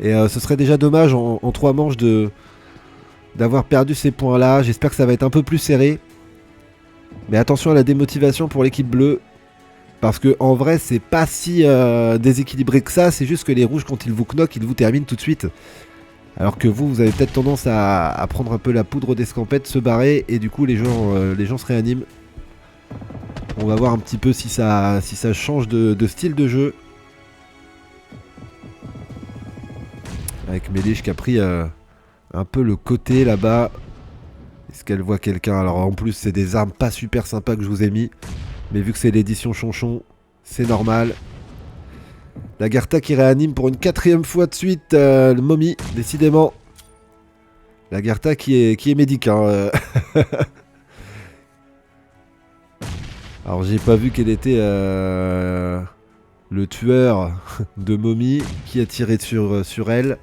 Et ce serait déjà dommage en 3 manches d'avoir perdu ces points là. J'espère que ça va être un peu plus serré. Mais attention à la démotivation pour l'équipe bleue. Parce que en vrai c'est pas si déséquilibré que ça. C'est juste que les rouges quand ils vous knock, ils vous terminent tout de suite. Alors que vous avez peut-être tendance à prendre un peu la poudre d'escampette, se barrer, et du coup les gens se réaniment. On va voir un petit peu si ça change de style de jeu. Avec Melich qui a pris un peu le côté là-bas. Est-ce qu'elle voit quelqu'un? Alors en plus c'est des armes pas super sympas que je vous ai mis. Mais vu que c'est l'édition Chonchon, c'est normal. La Garta qui réanime pour une 4ème fois de suite le Momi, décidément. La Garta qui est médic. Hein, Alors j'ai pas vu quel était le tueur de Momi qui a tiré sur elle.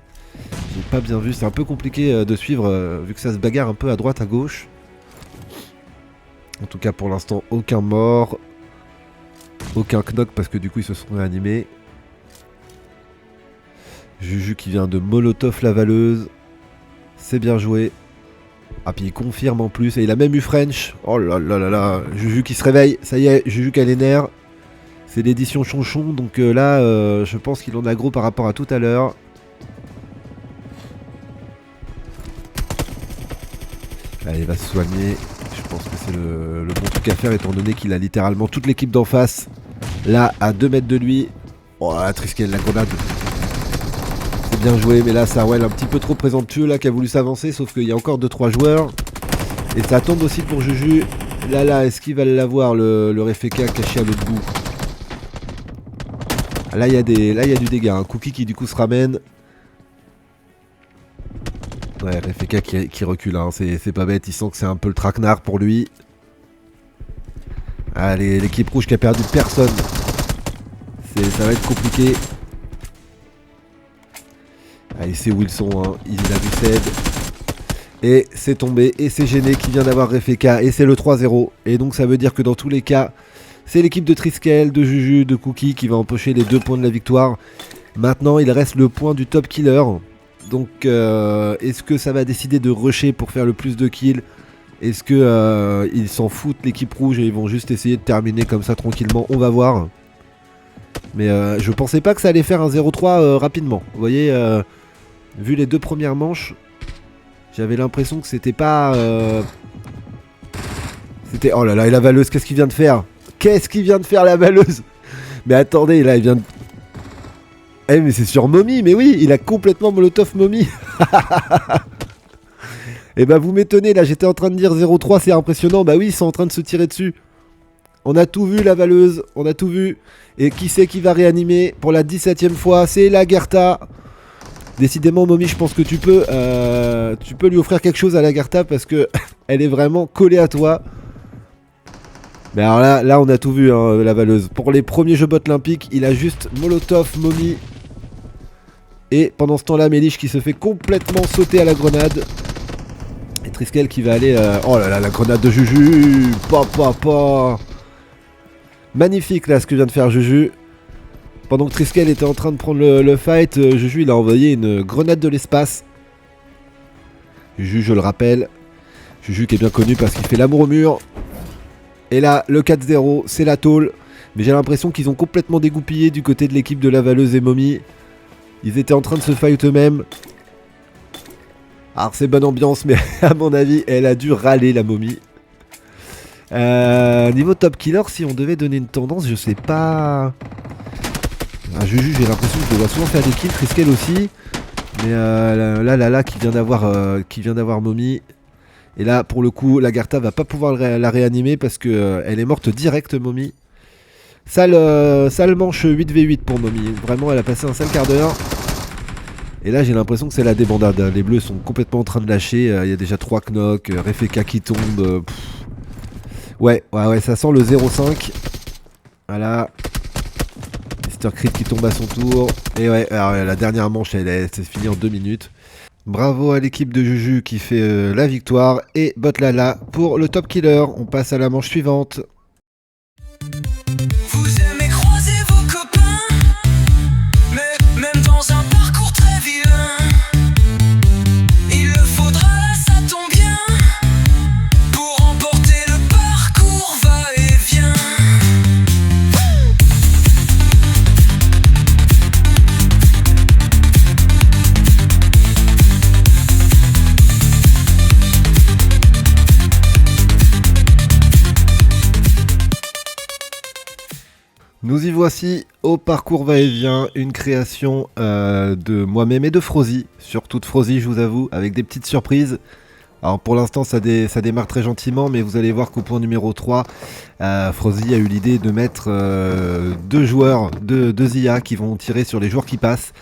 J'ai pas bien vu, c'est un peu compliqué de suivre vu que ça se bagarre un peu à droite à gauche. En tout cas pour l'instant aucun mort. Aucun knock parce que du coup ils se sont réanimés. Juju qui vient de molotov la valeuse. C'est bien joué. Ah puis il confirme en plus. Et il a même eu French. Oh là là là là. Juju qui se réveille. Ça y est, Juju qui a les nerfs. C'est l'édition Chonchon. Donc là je pense qu'il en a gros par rapport à tout à l'heure. Allez, il va se soigner. Je pense que c'est le bon truc à faire étant donné qu'il a littéralement toute l'équipe d'en face. Là à 2 mètres de lui. Oh la Triskel, la grenade. Bien joué, mais là Sarwell un petit peu trop présomptueux là qui a voulu s'avancer, sauf qu'il y a encore 2-3 joueurs. Et ça tombe aussi pour Juju. Là, est-ce qu'il va l'avoir le Refeka caché à l'autre bout? Là il y a du dégât, hein. Cookie qui du coup se ramène. Ouais, Refeka qui recule, hein. C'est pas bête, il sent que c'est un peu le traquenard pour lui. Allez, l'équipe rouge qui a perdu personne. Ça va être compliqué. Allez, c'est Wilson, hein. Il a vu Ced. Et c'est tombé, et c'est Gêné qui vient d'avoir Refeka, et c'est le 3-0. Et donc ça veut dire que dans tous les cas, c'est l'équipe de Triskel, de Juju, de Cookie qui va empocher les 2 points de la victoire. Maintenant, il reste le point du top killer. Donc, est-ce que ça va décider de rusher pour faire le plus de kills? Est-ce que ils s'en foutent l'équipe rouge et ils vont juste essayer de terminer comme ça tranquillement? On va voir. Mais je pensais pas que ça allait faire un 0-3 rapidement. Vous voyez, vu les 2 premières manches, j'avais l'impression que c'était pas... C'était... Oh là là, et la Valeuse, qu'est-ce qu'il vient de faire? Qu'est-ce qu'il vient de faire, la Valeuse? Mais attendez, là, il vient de... Eh, mais c'est sur Mommy, mais oui, il a complètement Molotov Mommy. Et bah, vous m'étonnez, là, j'étais en train de dire 0-3, c'est impressionnant. Bah oui, ils sont en train de se tirer dessus. On a tout vu, la Valeuse, on a tout vu. Et qui c'est qui va réanimer pour la 17ème fois? C'est la Gerta. Décidément, Mommy, je pense que tu peux lui offrir quelque chose à la Gerta parce que elle est vraiment collée à toi. Mais alors là on a tout vu, hein, la Valeuse. Pour les premiers jeux bots olympiques, il a juste Molotov, Mommy. Et pendant ce temps-là, Melich qui se fait complètement sauter à la grenade. Et Triskel qui va aller... Oh là là, la grenade de Juju. Magnifique là ce que vient de faire Juju. Pendant que Triskel était en train de prendre le fight, Juju il a envoyé une grenade de l'espace. Juju, je le rappelle. Juju qui est bien connu parce qu'il fait l'amour au mur. Et là, le 4-0, c'est la tôle. Mais j'ai l'impression qu'ils ont complètement dégoupillé du côté de l'équipe de la Valeuse et Mommy. Ils étaient en train de se fight eux-mêmes. Alors c'est bonne ambiance, mais à mon avis, elle a dû râler la Mommy. Niveau top killer, si on devait donner une tendance, je sais pas... Juju, j'ai l'impression que je dois souvent faire des kills, Triskel aussi. Mais là, qui vient d'avoir Mommy. Et là, pour le coup, la Gerta va pas pouvoir la réanimer parce que elle est morte direct, Mommy. Sale manche 8v8 pour Mommy. Vraiment, elle a passé un sale quart d'heure. Et là, j'ai l'impression que c'est la débandade. Les bleus sont complètement en train de lâcher. Il y a déjà 3 knocks. Refeka qui tombe. Ouais, ça sent le 0-5. Voilà. Mr. Crit qui tombe à son tour. Et ouais, alors, la dernière manche, c'est fini en 2 minutes. Bravo à l'équipe de Juju qui fait la victoire. Et Botlala pour le top killer. On passe à la manche suivante. Vous aimez croiser vos copains, mais même dans un parcours très vilain, il le faudra, ça tombe bien, pour remporter le parcours va-et-vient. Nous y voici au parcours va-et-vient, une création de moi-même et de Frozy, surtout de Frozy je vous avoue, avec des petites surprises. Alors pour l'instant ça démarre très gentiment, mais vous allez voir qu'au point numéro 3, Frozy a eu l'idée de mettre 2 joueurs, 2 IA qui vont tirer sur les joueurs qui passent.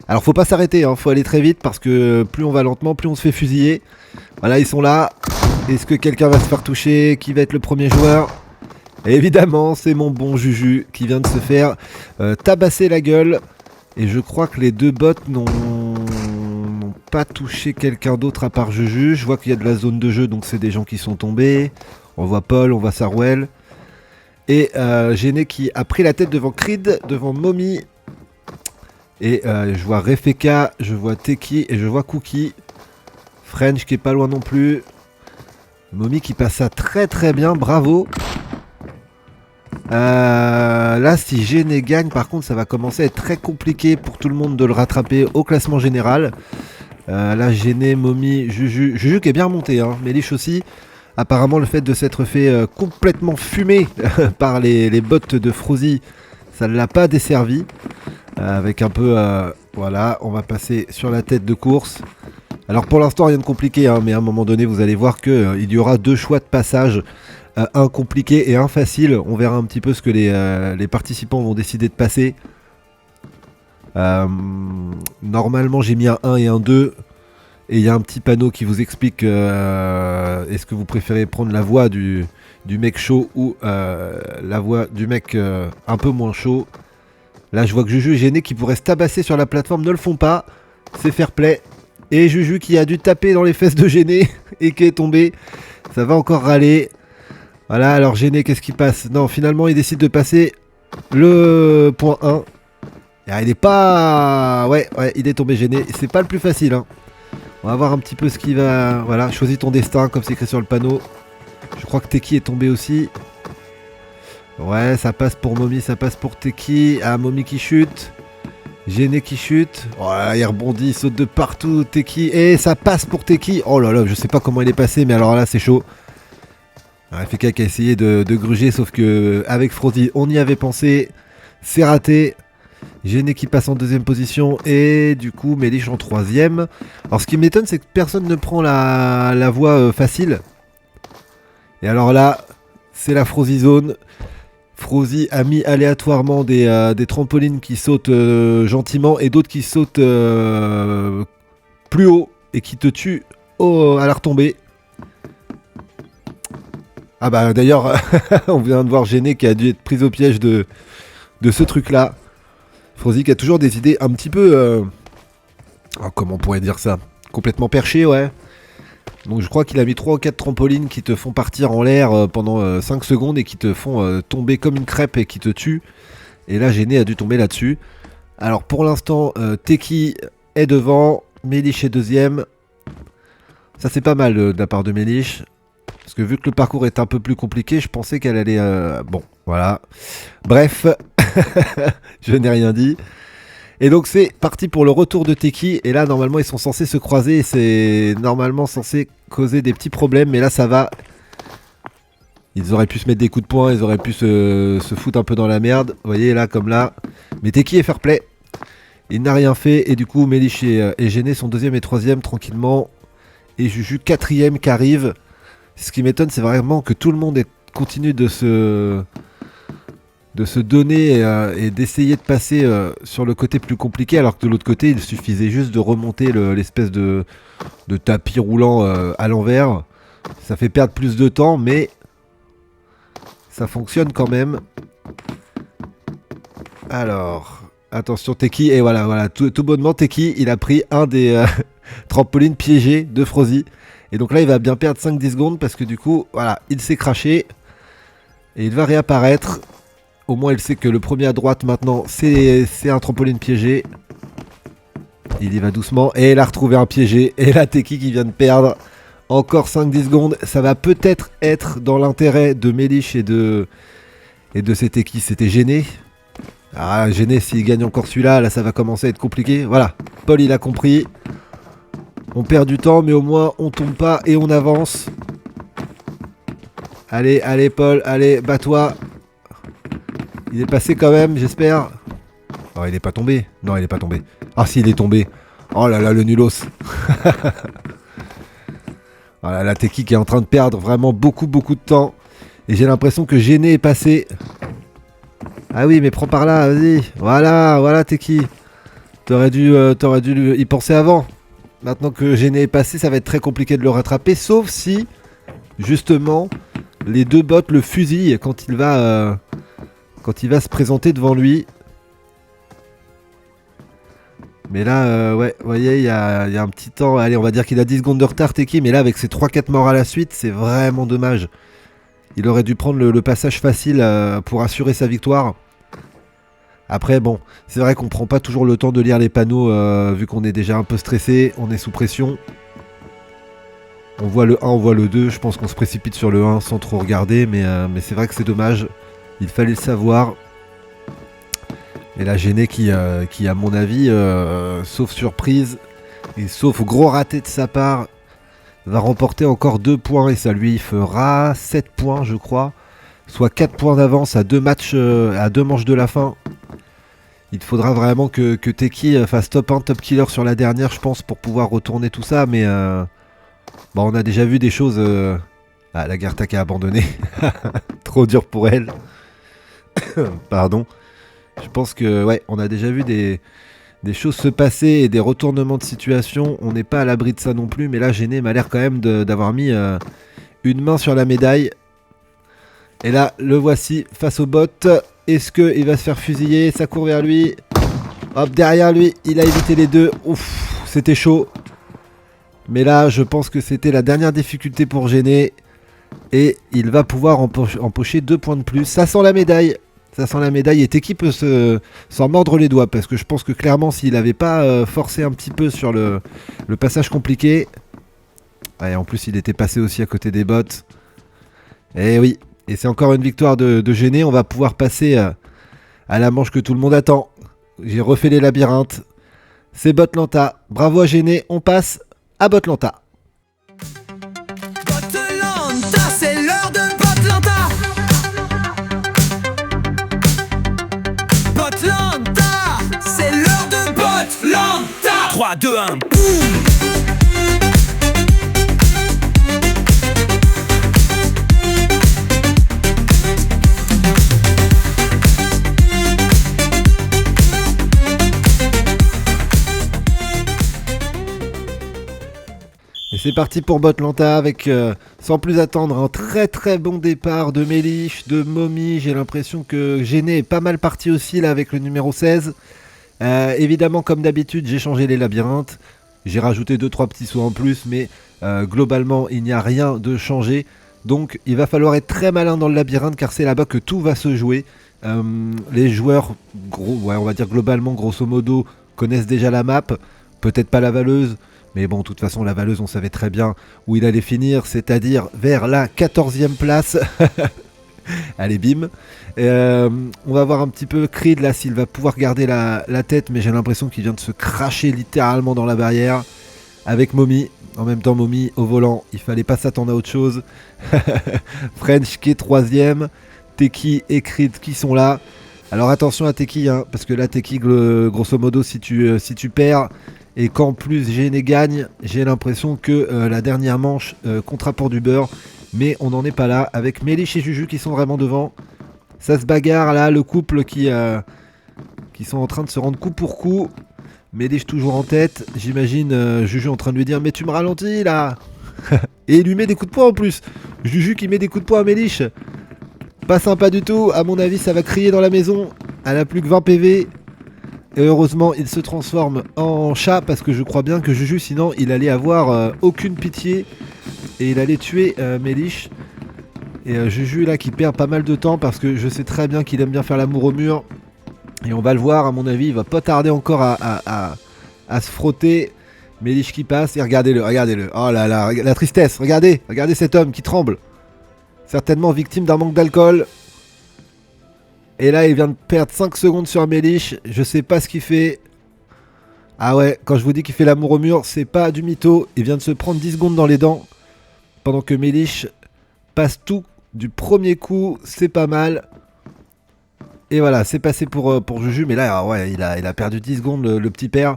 Alors faut pas s'arrêter, hein, faut aller très vite parce que plus on va lentement, plus on se fait fusiller. Voilà, ils sont là. Est-ce que quelqu'un va se faire toucher? Qui va être le premier joueur? Et évidemment, c'est mon bon Juju qui vient de se faire tabasser la gueule. Et je crois que les 2 bots n'ont pas touché quelqu'un d'autre à part Juju. Je vois qu'il y a de la zone de jeu, donc c'est des gens qui sont tombés. On voit Paul, on voit Sarwell. Et Gêné qui a pris la tête devant Creed, devant Mommy. Et je vois Refeka, je vois Teki et je vois Cookie. French qui est pas loin non plus. Mommy qui passe ça très très bien, bravo. Là si Gêné gagne par contre ça va commencer à être très compliqué pour tout le monde de le rattraper au classement général. Là Gêné, Mommy, Juju qui est bien remonté, hein. Melich aussi. Apparemment le fait de s'être fait complètement fumer par les bots de Frozy, ça ne l'a pas desservi. Avec un peu... voilà, on va passer sur la tête de course. Alors pour l'instant rien de compliqué, hein, mais à un moment donné vous allez voir qu'il y aura 2 choix de passage. Un compliqué et un facile. On verra un petit peu ce que les participants vont décider de passer. Euh, Normalement j'ai mis un 1 et un 2. Et il y a un petit panneau qui vous explique est-ce que vous préférez prendre la voix du mec chaud ou la voix du mec un peu moins chaud. Là je vois que Juju et Gêné qui pourraient se tabasser sur la plateforme ne le font pas. C'est fair play. Et Juju qui a dû taper dans les fesses de Gêné et qui est tombé. Ça va encore râler. Voilà, alors Gêné, qu'est-ce qui passe? Non, finalement il décide de passer le point 1. Ah, il est pas... Ouais, il est tombé Gêné. C'est pas le plus facile, hein. On va voir un petit peu ce qui va... Voilà, choisis ton destin, comme c'est écrit sur le panneau. Je crois que Teki est tombé aussi. Ouais, ça passe pour Momi, ça passe pour Teki. Ah, Momi qui chute. Gêné qui chute. Oh là là, il rebondit, il saute de partout, Teki. Et ça passe pour Teki. Oh là là, je sais pas comment il est passé, mais alors là, c'est chaud. FK qui a essayé de gruger, sauf que avec Frodi, on y avait pensé. C'est raté. Gêné qui passe en deuxième position et du coup Méliche en troisième. Alors ce qui m'étonne c'est que personne ne prend la voie facile. Et alors là c'est la Frozy Zone. Frozy a mis aléatoirement des trampolines qui sautent gentiment et d'autres qui sautent plus haut et qui te tuent à la retombée. Ah bah d'ailleurs on vient de voir Gêné qui a dû être prise au piège de ce truc là. Frozy qui a toujours des idées un petit peu... comment on pourrait dire ça? Complètement perché, ouais. Donc je crois qu'il a mis 3 ou 4 trampolines qui te font partir en l'air pendant 5 secondes et qui te font tomber comme une crêpe et qui te tuent. Et là, Gêné a dû tomber là-dessus. Alors pour l'instant, Teki est devant, Méliche est deuxième. Ça c'est pas mal de la part de Méliche. Parce que vu que le parcours est un peu plus compliqué, je pensais qu'elle allait... Bon, voilà. Bref, je n'ai rien dit. Et donc c'est parti pour le retour de Teki. Et là, normalement, ils sont censés se croiser. C'est normalement censé causer des petits problèmes. Mais là, ça va. Ils auraient pu se mettre des coups de poing. Ils auraient pu se foutre un peu dans la merde. Vous voyez, là, comme là. Mais Teki est fair play. Il n'a rien fait. Et du coup, Méliche et Gêné sont deuxième et troisième tranquillement. Et Juju quatrième qui arrive. Ce qui m'étonne, c'est vraiment que tout le monde continue de se donner et d'essayer de passer sur le côté plus compliqué, alors que de l'autre côté, il suffisait juste de remonter l'espèce de tapis roulant à l'envers. Ça fait perdre plus de temps, mais ça fonctionne quand même. Alors, attention Teki, et voilà, tout bonnement Teki, il a pris un des trampolines piégés de Frozy. Et donc là, il va bien perdre 5-10 secondes parce que du coup, voilà, il s'est craché. Et il va réapparaître. Au moins, il sait que le premier à droite, maintenant, c'est un trampoline piégé. Il y va doucement. Et il a retrouvé un piégé. Et la Teki qui vient de perdre encore 5-10 secondes. Ça va peut-être être dans l'intérêt de Méliche et de ces Teki. C'était Gêné. Ah, Gêné, s'il gagne encore celui-là, là, ça va commencer à être compliqué. Voilà, Paul, il a compris. On perd du temps, mais au moins on tombe pas et on avance. Allez, allez Paul, allez, bats-toi. Il est passé quand même, j'espère. Oh, il est pas tombé. Non, il est pas tombé. Ah si, il est tombé. Oh là là, le nulos. Voilà, la Teki qui est en train de perdre vraiment beaucoup de temps. Et j'ai l'impression que Gêné est passé. Ah oui, mais prends par là, vas-y. Voilà Teki. T'aurais dû y penser avant. Maintenant que Gêné est passé, ça va être très compliqué de le rattraper, sauf si, justement, les deux bots le fusillent quand il va se présenter devant lui. Mais là, ouais, vous voyez, il y a un petit temps. Allez, on va dire qu'il a 10 secondes de retard, Teki, mais là, avec ses 3-4 morts à la suite, c'est vraiment dommage. Il aurait dû prendre le passage facile pour assurer sa victoire. Après, bon, c'est vrai qu'on prend pas toujours le temps de lire les panneaux vu qu'on est déjà un peu stressé, on est sous pression. On voit le 1, on voit le 2, je pense qu'on se précipite sur le 1 sans trop regarder, mais c'est vrai que c'est dommage. Il fallait le savoir. Et la Gêné qui à mon avis, sauf surprise, et sauf gros raté de sa part, va remporter encore 2 points et ça lui fera 7 points je crois. Soit 4 points d'avance à 2 matchs, à 2 manches de la fin. Il faudra vraiment que Teki fasse top 1, top killer sur la dernière, je pense, pour pouvoir retourner tout ça. Mais bon, on a déjà vu des choses... Ah, la Gartak a abandonné. Trop dur pour elle. Pardon. Je pense que, ouais, on a déjà vu des des choses se passer et des retournements de situation. On n'est pas à l'abri de ça non plus, mais là Gene m'a l'air quand même d'avoir mis une main sur la médaille. Et là, le voici face au bot. Est-ce qu'il va se faire fusiller? Ça court vers lui. Hop, derrière lui, il a évité les deux. Ouf, c'était chaud. Mais là, je pense que c'était la dernière difficulté pour Gene. Et il va pouvoir empocher 2 points de plus. Ça sent la médaille. Ça sent la médaille. Et Teki peut s'en mordre les doigts. Parce que je pense que clairement, s'il n'avait pas forcé un petit peu sur le passage compliqué. Ouais, en plus, il était passé aussi à côté des bots. Et oui. Et c'est encore une victoire de Gene. On va pouvoir passer à la manche que tout le monde attend. J'ai refait les labyrinthes. C'est Botlanta. Bravo à Gene. On passe à Botlanta. Botlanta, c'est l'heure de Botlanta. Botlanta, c'est l'heure de Botlanta. 3, 2, 1, boum. Et c'est parti pour Botlanta avec, sans plus attendre, un très très bon départ de Melish, de Momi. J'ai l'impression que Gene est pas mal parti aussi là avec le numéro 16. Évidemment, comme d'habitude, j'ai changé les labyrinthes. J'ai rajouté 2-3 petits sauts en plus, mais globalement, il n'y a rien de changé. Donc, il va falloir être très malin dans le labyrinthe car c'est là-bas que tout va se jouer. Les joueurs, on va dire globalement, grosso modo, connaissent déjà la map. Peut-être pas la valeuse. Mais bon, de toute façon, la valeuse, on savait très bien où il allait finir, c'est-à-dire vers la 14e place. Allez, bim. On va voir un petit peu Creed, là, s'il va pouvoir garder la tête, mais j'ai l'impression qu'il vient de se cracher littéralement dans la barrière. Avec Momi. En même temps, Momi au volant, il fallait pas s'attendre à autre chose. French qui est 3ème. Teki et Creed qui sont là. Alors attention à Teki, hein, parce que là, Teki, grosso modo, si tu perds... Et qu'en plus Gene gagne, j'ai l'impression que la dernière manche comptera pour du beurre. Mais on n'en est pas là. Avec Melish et Juju qui sont vraiment devant. Ça se bagarre là, le couple qui sont en train de se rendre coup pour coup. Melish toujours en tête. J'imagine Juju en train de lui dire mais tu me ralentis là. Et il lui met des coups de poing en plus. Juju qui met des coups de poing à Melish. Pas sympa du tout. À mon avis ça va crier dans la maison. Elle a plus que 20 PV. Et heureusement, il se transforme en chat parce que je crois bien que Juju, sinon, il allait avoir aucune pitié et il allait tuer Melish. Et Juju, là, qui perd pas mal de temps parce que je sais très bien qu'il aime bien faire l'amour au mur. Et on va le voir, à mon avis, il va pas tarder encore à se frotter. Melish qui passe et regardez-le. Oh là là, la tristesse, regardez cet homme qui tremble. Certainement victime d'un manque d'alcool. Et là, il vient de perdre 5 secondes sur Melish. Je sais pas ce qu'il fait. Ah ouais, quand je vous dis qu'il fait l'amour au mur, c'est pas du mytho. Il vient de se prendre 10 secondes dans les dents. Pendant que Melish passe tout du premier coup. C'est pas mal. Et voilà, c'est passé pour Juju. Mais là, ouais, il a perdu 10 secondes, le petit père.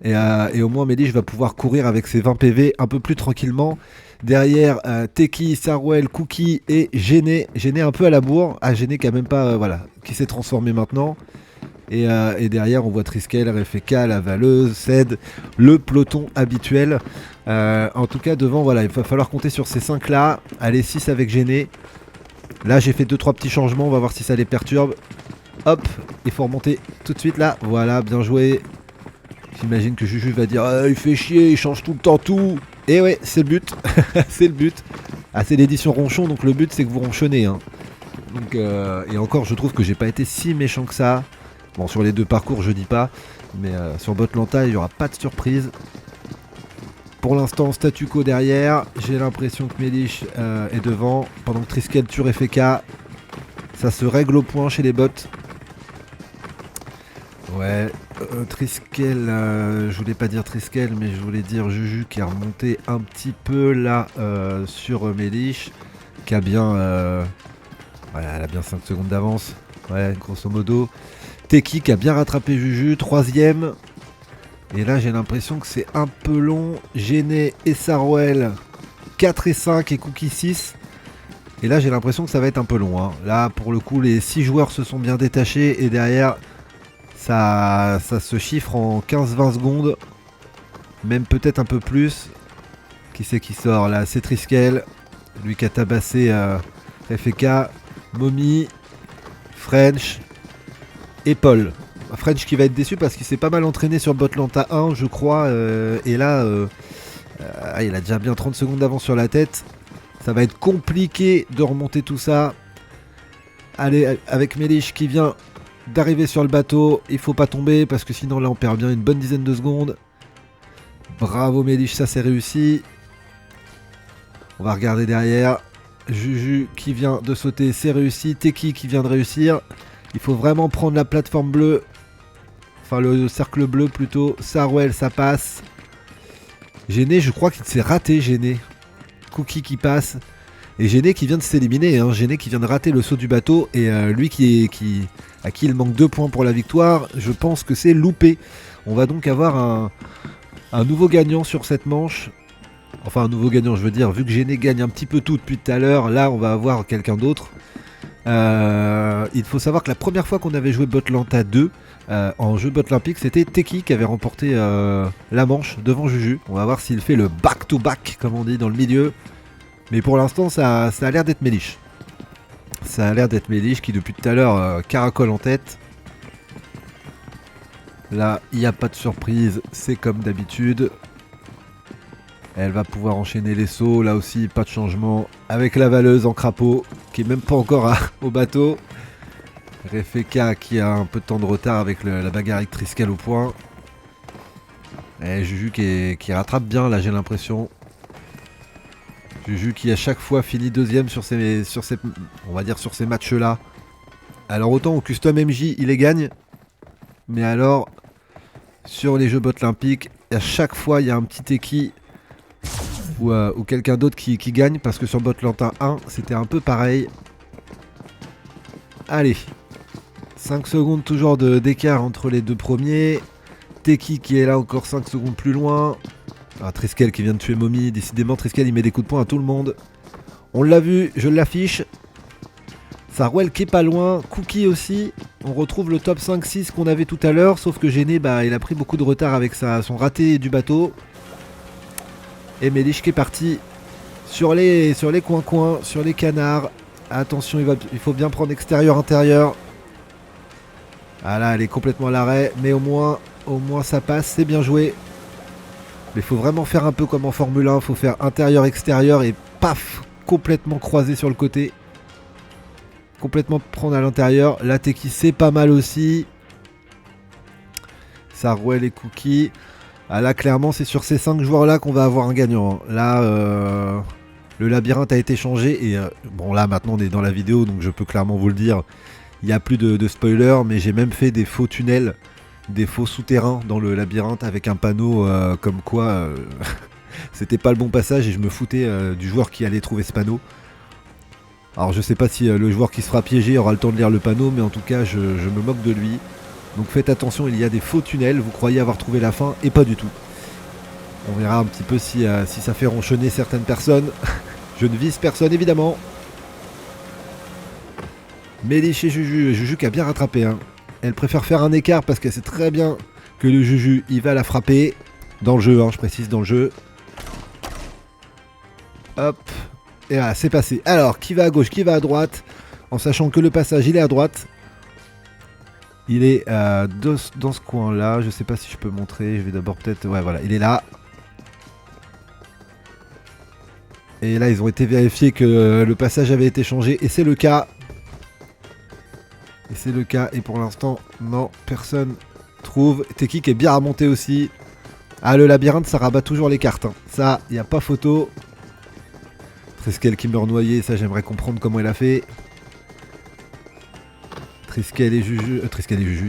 Et au moins, Melish va pouvoir courir avec ses 20 PV un peu plus tranquillement. Derrière, Teki, Sarwell, Cookie et Gene. Gene un peu à la bourre. Ah, Gene qui a même pas... qui s'est transformé maintenant. Et derrière, on voit Triskel, RFK, la Valeuse, Ced, le peloton habituel. En tout cas, devant, voilà, il va falloir compter sur ces 5 là. Allez, 6 avec Gene. Là, j'ai fait 2-3 petits changements. On va voir si ça les perturbe. Hop, il faut remonter tout de suite là. Voilà, bien joué. J'imagine que Juju va dire il fait chier, il change tout le temps tout. Et ouais, c'est le but. C'est le but. Ah, c'est l'édition ronchon, donc le but c'est que vous ronchonnez. Hein. Donc, et encore, je trouve que j'ai pas été si méchant que ça. Bon, sur les 2 parcours, je dis pas. Mais sur Botlanta, il n'y aura pas de surprise. Pour l'instant, statu quo derrière. J'ai l'impression que Melish est devant. Pendant que Triskel tue FK. Ça se règle au point chez les bots. Ouais, Triskel, je voulais pas dire Triskel, mais je voulais dire Juju qui a remonté un petit peu là sur Melish, qui a bien, elle a bien 5 secondes d'avance, ouais, grosso modo. Teki qui a bien rattrapé Juju, 3ème. Et là j'ai l'impression que c'est un peu long. Gene et Sarwell, 4 et 5 et Cookie 6. Et là j'ai l'impression que ça va être un peu long. Hein. Là pour le coup les 6 joueurs se sont bien détachés et derrière... Ça se chiffre en 15-20 secondes. Même peut-être un peu plus. Qui c'est qui sort là? C'est Triskel. Lui qui a tabassé FK, Momi, French et Paul. French qui va être déçu parce qu'il s'est pas mal entraîné sur Botlanta 1 je crois. Et là il a déjà bien 30 secondes d'avance sur la tête. Ça va être compliqué de remonter tout ça. Allez, avec Melish qui vient d'arriver sur le bateau. Il faut pas tomber parce que sinon là on perd bien une bonne dizaine de secondes. Bravo Melish, ça c'est réussi. On va regarder derrière. Juju qui vient de sauter, c'est réussi. Teki qui vient de réussir. Il faut vraiment prendre la plateforme bleue. Enfin le cercle bleu plutôt. Sarwell ça passe. Gêné, je crois qu'il s'est raté Gêné. Cookie qui passe. Et Gêné qui vient de s'éliminer. Hein. Gêné qui vient de rater le saut du bateau. Et lui à qui il manque 2 points pour la victoire. Je pense que c'est loupé. On va donc avoir un nouveau gagnant sur cette manche. Enfin un nouveau gagnant je veux dire. Vu que Gêné gagne un petit peu tout depuis tout à l'heure. Là on va avoir quelqu'un d'autre. Il faut savoir que la première fois qu'on avait joué Botlanta 2 en jeu Botlimpique, c'était Teki qui avait remporté la manche devant Juju. On va voir s'il fait le back-to-back comme on dit dans le milieu. Mais pour l'instant ça a l'air d'être Melish. Ça a l'air d'être Melish qui depuis tout à l'heure caracole en tête. Là il n'y a pas de surprise, c'est comme d'habitude. Elle va pouvoir enchaîner les sauts, là aussi pas de changement. Avec la valeuse en crapaud, qui est même pas encore au bateau. Refeka qui a un peu de temps de retard avec la bagarre avec Triskel au point. Et Juju qui rattrape bien là j'ai l'impression. Juju qui à chaque fois finit deuxième sur ces on va dire sur ces matchs là. Alors autant au custom MJ il les gagne. Mais alors sur les jeux Botlimpiques, à chaque fois il y a un petit Teki ou quelqu'un d'autre qui gagne parce que sur Botlanta 1 c'était un peu pareil. Allez, 5 secondes toujours d'écart entre les deux premiers. Teki qui est là encore 5 secondes plus loin. Triskel qui vient de tuer Momi. Décidément Triskel il met des coups de poing à tout le monde. On l'a vu, je l'affiche. Sarwell qui est pas loin. Cookie aussi. On retrouve le top 5-6 qu'on avait tout à l'heure. Sauf que Gêné il a pris beaucoup de retard avec son raté du bateau. Et Melish qui est parti sur les coins-coins, sur les canards. Attention, il faut bien prendre extérieur-intérieur. Ah là, elle est complètement à l'arrêt. Mais au moins ça passe, c'est bien joué. Mais il faut vraiment faire un peu comme en Formule 1. Il faut faire intérieur-extérieur et paf, complètement croisé sur le côté. Complètement prendre à l'intérieur. La Teki, c'est pas mal aussi. Sarwell et Cookie. Ah là clairement c'est sur ces 5 joueurs là qu'on va avoir un gagnant. Là le labyrinthe a été changé et bon là maintenant on est dans la vidéo donc je peux clairement vous le dire. Il n'y a plus de spoiler mais j'ai même fait des faux tunnels, des faux souterrains dans le labyrinthe avec un panneau comme quoi c'était pas le bon passage et je me foutais du joueur qui allait trouver ce panneau. Alors je sais pas si le joueur qui se fera piéger aura le temps de lire le panneau mais en tout cas je me moque de lui. Donc faites attention, il y a des faux tunnels, vous croyez avoir trouvé la fin et pas du tout. On verra un petit peu si ça fait ronchonner certaines personnes. Je ne vise personne évidemment. Melish et Juju qui a bien rattrapé. Hein. Elle préfère faire un écart parce qu'elle sait très bien que le Juju il va la frapper. Dans le jeu, hein, je précise dans le jeu. Hop. Et voilà, c'est passé. Alors, qui va à gauche, qui va à droite. En sachant que le passage il est à droite. Il est dans ce coin là, je sais pas si je peux montrer, je vais d'abord peut-être... Ouais voilà, il est là. Et là ils ont été vérifiés que le passage avait été changé et c'est le cas. Et pour l'instant, non, personne trouve. Teki qui est bien remonté aussi. Ah le labyrinthe ça rabat toujours les cartes, hein. Ça, il n'y a pas photo. Triskel qui meurt noyé, ça j'aimerais comprendre comment elle a fait. Triskel et Juju,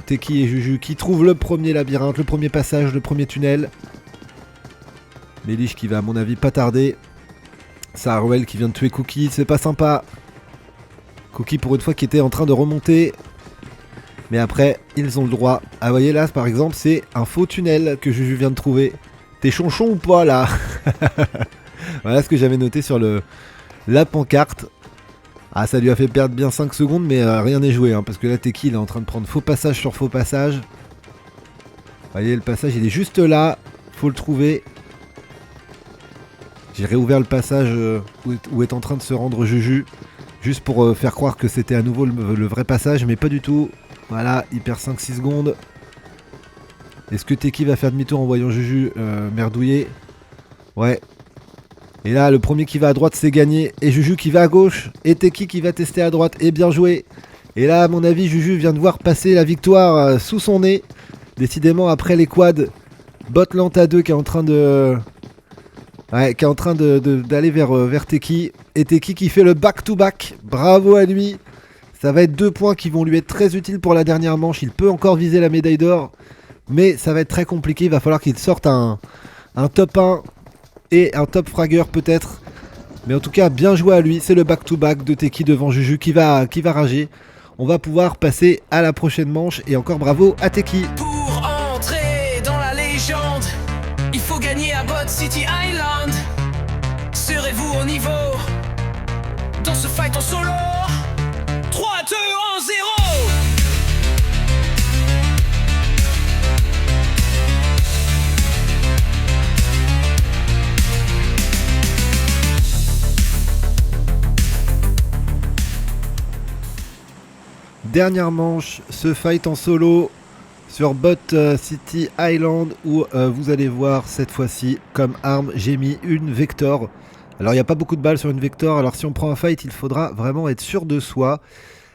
Teki et Juju qui trouvent le premier labyrinthe, le premier passage, le premier tunnel. Melish qui va à mon avis pas tarder. Sarwell qui vient de tuer Cookie, c'est pas sympa. Cookie pour une fois qui était en train de remonter. Mais après, ils ont le droit. Ah vous voyez là par exemple c'est un faux tunnel que Juju vient de trouver. T'es chonchon ou pas là? Voilà ce que j'avais noté sur la pancarte. Ah, ça lui a fait perdre bien 5 secondes, mais rien n'est joué, hein, parce que là, Teki, il est en train de prendre faux passage sur faux passage. Vous voyez, le passage, il est juste là. Faut le trouver. J'ai réouvert le passage où est en train de se rendre Juju. Juste pour faire croire que c'était à nouveau le vrai passage, mais pas du tout. Voilà, il perd 5-6 secondes. Est-ce que Teki va faire demi-tour en voyant Juju merdouiller? Ouais. Et là, le premier qui va à droite, c'est gagné. Et Juju qui va à gauche. Et Teki qui va tester à droite. Et bien joué. Et là, à mon avis, Juju vient de voir passer la victoire sous son nez. Décidément, après les quads, Botlanta 2 qui est en train de... Ouais, qui est en train d'aller vers Teki. Et Teki qui fait le back-to-back. Bravo à lui. Ça va être 2 points qui vont lui être très utiles pour la dernière manche. Il peut encore viser la médaille d'or. Mais ça va être très compliqué. Il va falloir qu'il sorte un top 1 et un top fragger peut-être. Mais en tout cas, bien joué à lui. C'est le back-to-back de Teki devant Juju qui va rager. On va pouvoir passer à la prochaine manche. Et encore bravo à Teki. Pour entrer dans la légende, il faut gagner à Bot City Island. Serez-vous au niveau dans ce fight en solo? 3, 2, 1, 0. Dernière manche, ce fight en solo sur Bot City Island où vous allez voir cette fois-ci comme arme j'ai mis une Vector. Alors il n'y a pas beaucoup de balles sur une Vector, alors si on prend un fight il faudra vraiment être sûr de soi.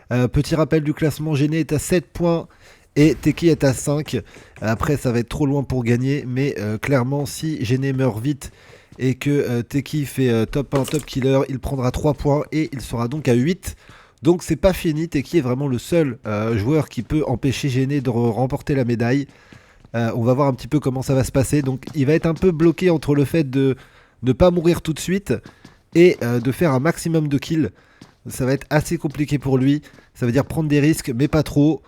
Petit rappel du classement, Gene est à 7 points et Teki est à 5. Après ça va être trop loin pour gagner, mais clairement si Gene meurt vite et que Teki fait top 1, top killer, il prendra 3 points et il sera donc à 8. Donc c'est pas fini, Teki est vraiment le seul joueur qui peut empêcher Gene de remporter la médaille. On va voir un petit peu comment ça va se passer. Donc il va être un peu bloqué entre le fait de ne pas mourir tout de suite et de faire un maximum de kills. Ça va être assez compliqué pour lui. Ça veut dire prendre des risques, mais pas trop.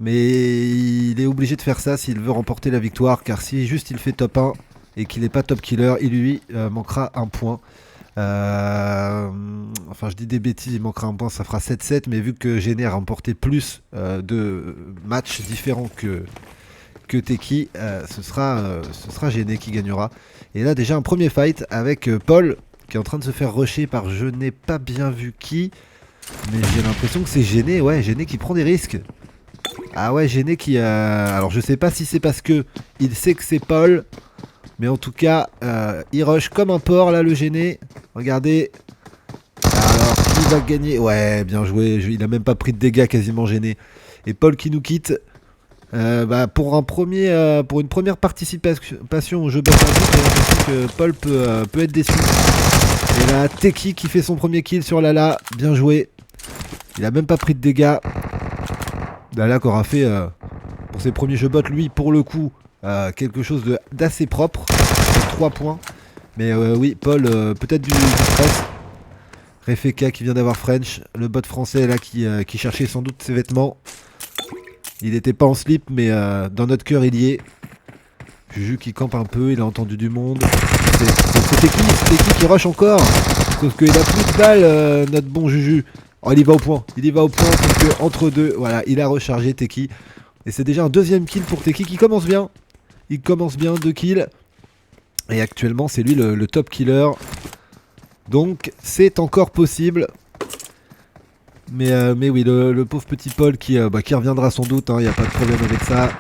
Mais il est obligé de faire ça s'il veut remporter la victoire. Car si juste il fait top 1 et qu'il n'est pas top killer, il lui manquera un point. Enfin je dis des bêtises, il manquera un point, ça fera 7-7. Mais vu que Gene a remporté plus de matchs différents que Teki, ce sera Gene qui gagnera. Et là déjà un premier fight avec Paul qui est en train de se faire rusher par je n'ai pas bien vu qui. Mais j'ai l'impression que c'est Gene, ouais, Gene qui prend des risques. Ah ouais, Gene qui alors je sais pas si c'est parce que il sait que c'est Paul, mais en tout cas il rush comme un porc là le Gene. Regardez. Alors qui va gagner? Ouais, bien joué, il a même pas pris de dégâts quasiment Gene. Et Paul qui nous quitte. Pour une première participation au jeu Battle, j'ai l'impression que Paul peut être déçu. Et là, Teki qui fait son premier kill sur Lala, bien joué. Il a même pas pris de dégâts. Lala qui aura fait pour ses premiers jeux bots, lui pour le coup, quelque chose d'assez propre. 3 points. Mais oui, Paul, peut-être du stress. Refeka qui vient d'avoir French, le bot français là qui cherchait sans doute ses vêtements. Il n'était pas en slip, mais dans notre cœur, il y est. Juju qui campe un peu, il a entendu du monde. C'était qui rush encore. Sauf qu'il a plus de balles, notre bon Juju. Oh, il y va au point. Sauf que entre deux, voilà, il a rechargé Teki. Et c'est déjà un deuxième kill pour Teki qui commence bien. Il commence bien, 2 kills. Et actuellement, c'est lui le top killer. Donc, c'est encore possible. Mais oui, le pauvre petit Paul qui reviendra sans doute, il n'y a pas de problème avec ça.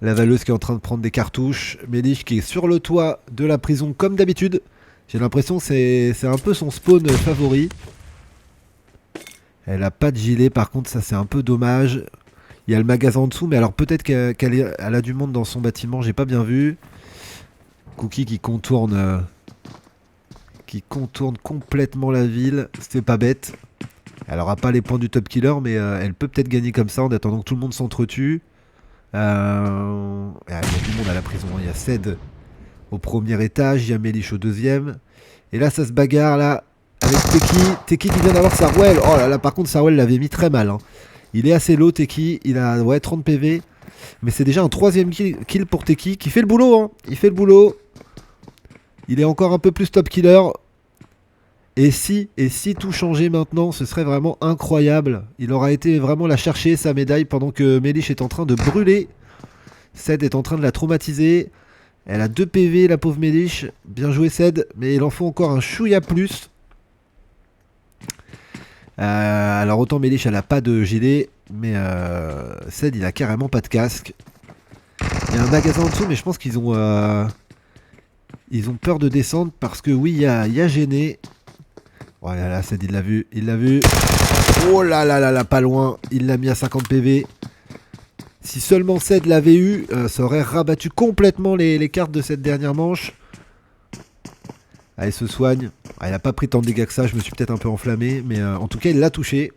La valeuse qui est en train de prendre des cartouches. Méliche qui est sur le toit de la prison comme d'habitude. J'ai l'impression que c'est un peu son spawn favori. Elle a pas de gilet, par contre ça c'est un peu dommage. Il y a le magasin en dessous, mais alors peut-être qu'elle a du monde dans son bâtiment, j'ai pas bien vu. Cookie qui contourne complètement la ville, c'est pas bête. Elle aura pas les points du top killer, mais elle peut peut-être gagner comme ça en attendant que tout le monde s'entretue. Il y a du monde à la prison, il y a Ced au premier étage, il y a Méliche au deuxième. Et là ça se bagarre là avec Teki qui vient d'avoir Sarwell. Oh là là, par contre Sarwell l'avait mis très mal. Il est assez low Teki, il a 30 PV. Mais c'est déjà un troisième kill pour Teki qui fait le boulot. Il fait le boulot. Il est encore un peu plus top killer. Et si tout changeait maintenant, ce serait vraiment incroyable. Il aura été vraiment la chercher, sa médaille, pendant que Mélich est en train de brûler. Ced est en train de la traumatiser. Elle a 2 PV, la pauvre Mélich. Bien joué, Ced, mais il en faut encore un chouïa plus. Alors autant Mélich, elle a pas de gilet, mais Ced, il a carrément pas de casque. Il y a un magasin en dessous, mais je pense qu'ils ont peur de descendre parce que oui, il y a gêné. Oh là là, Ced, il l'a vu, Oh là là là là, pas loin. Il l'a mis à 50 PV. Si seulement Ced l'avait eu, ça aurait rabattu complètement les cartes de cette dernière manche. Ah, il se soigne. Ah, il a pas pris tant de dégâts que ça, je me suis peut-être un peu enflammé, mais en tout cas, il l'a touché.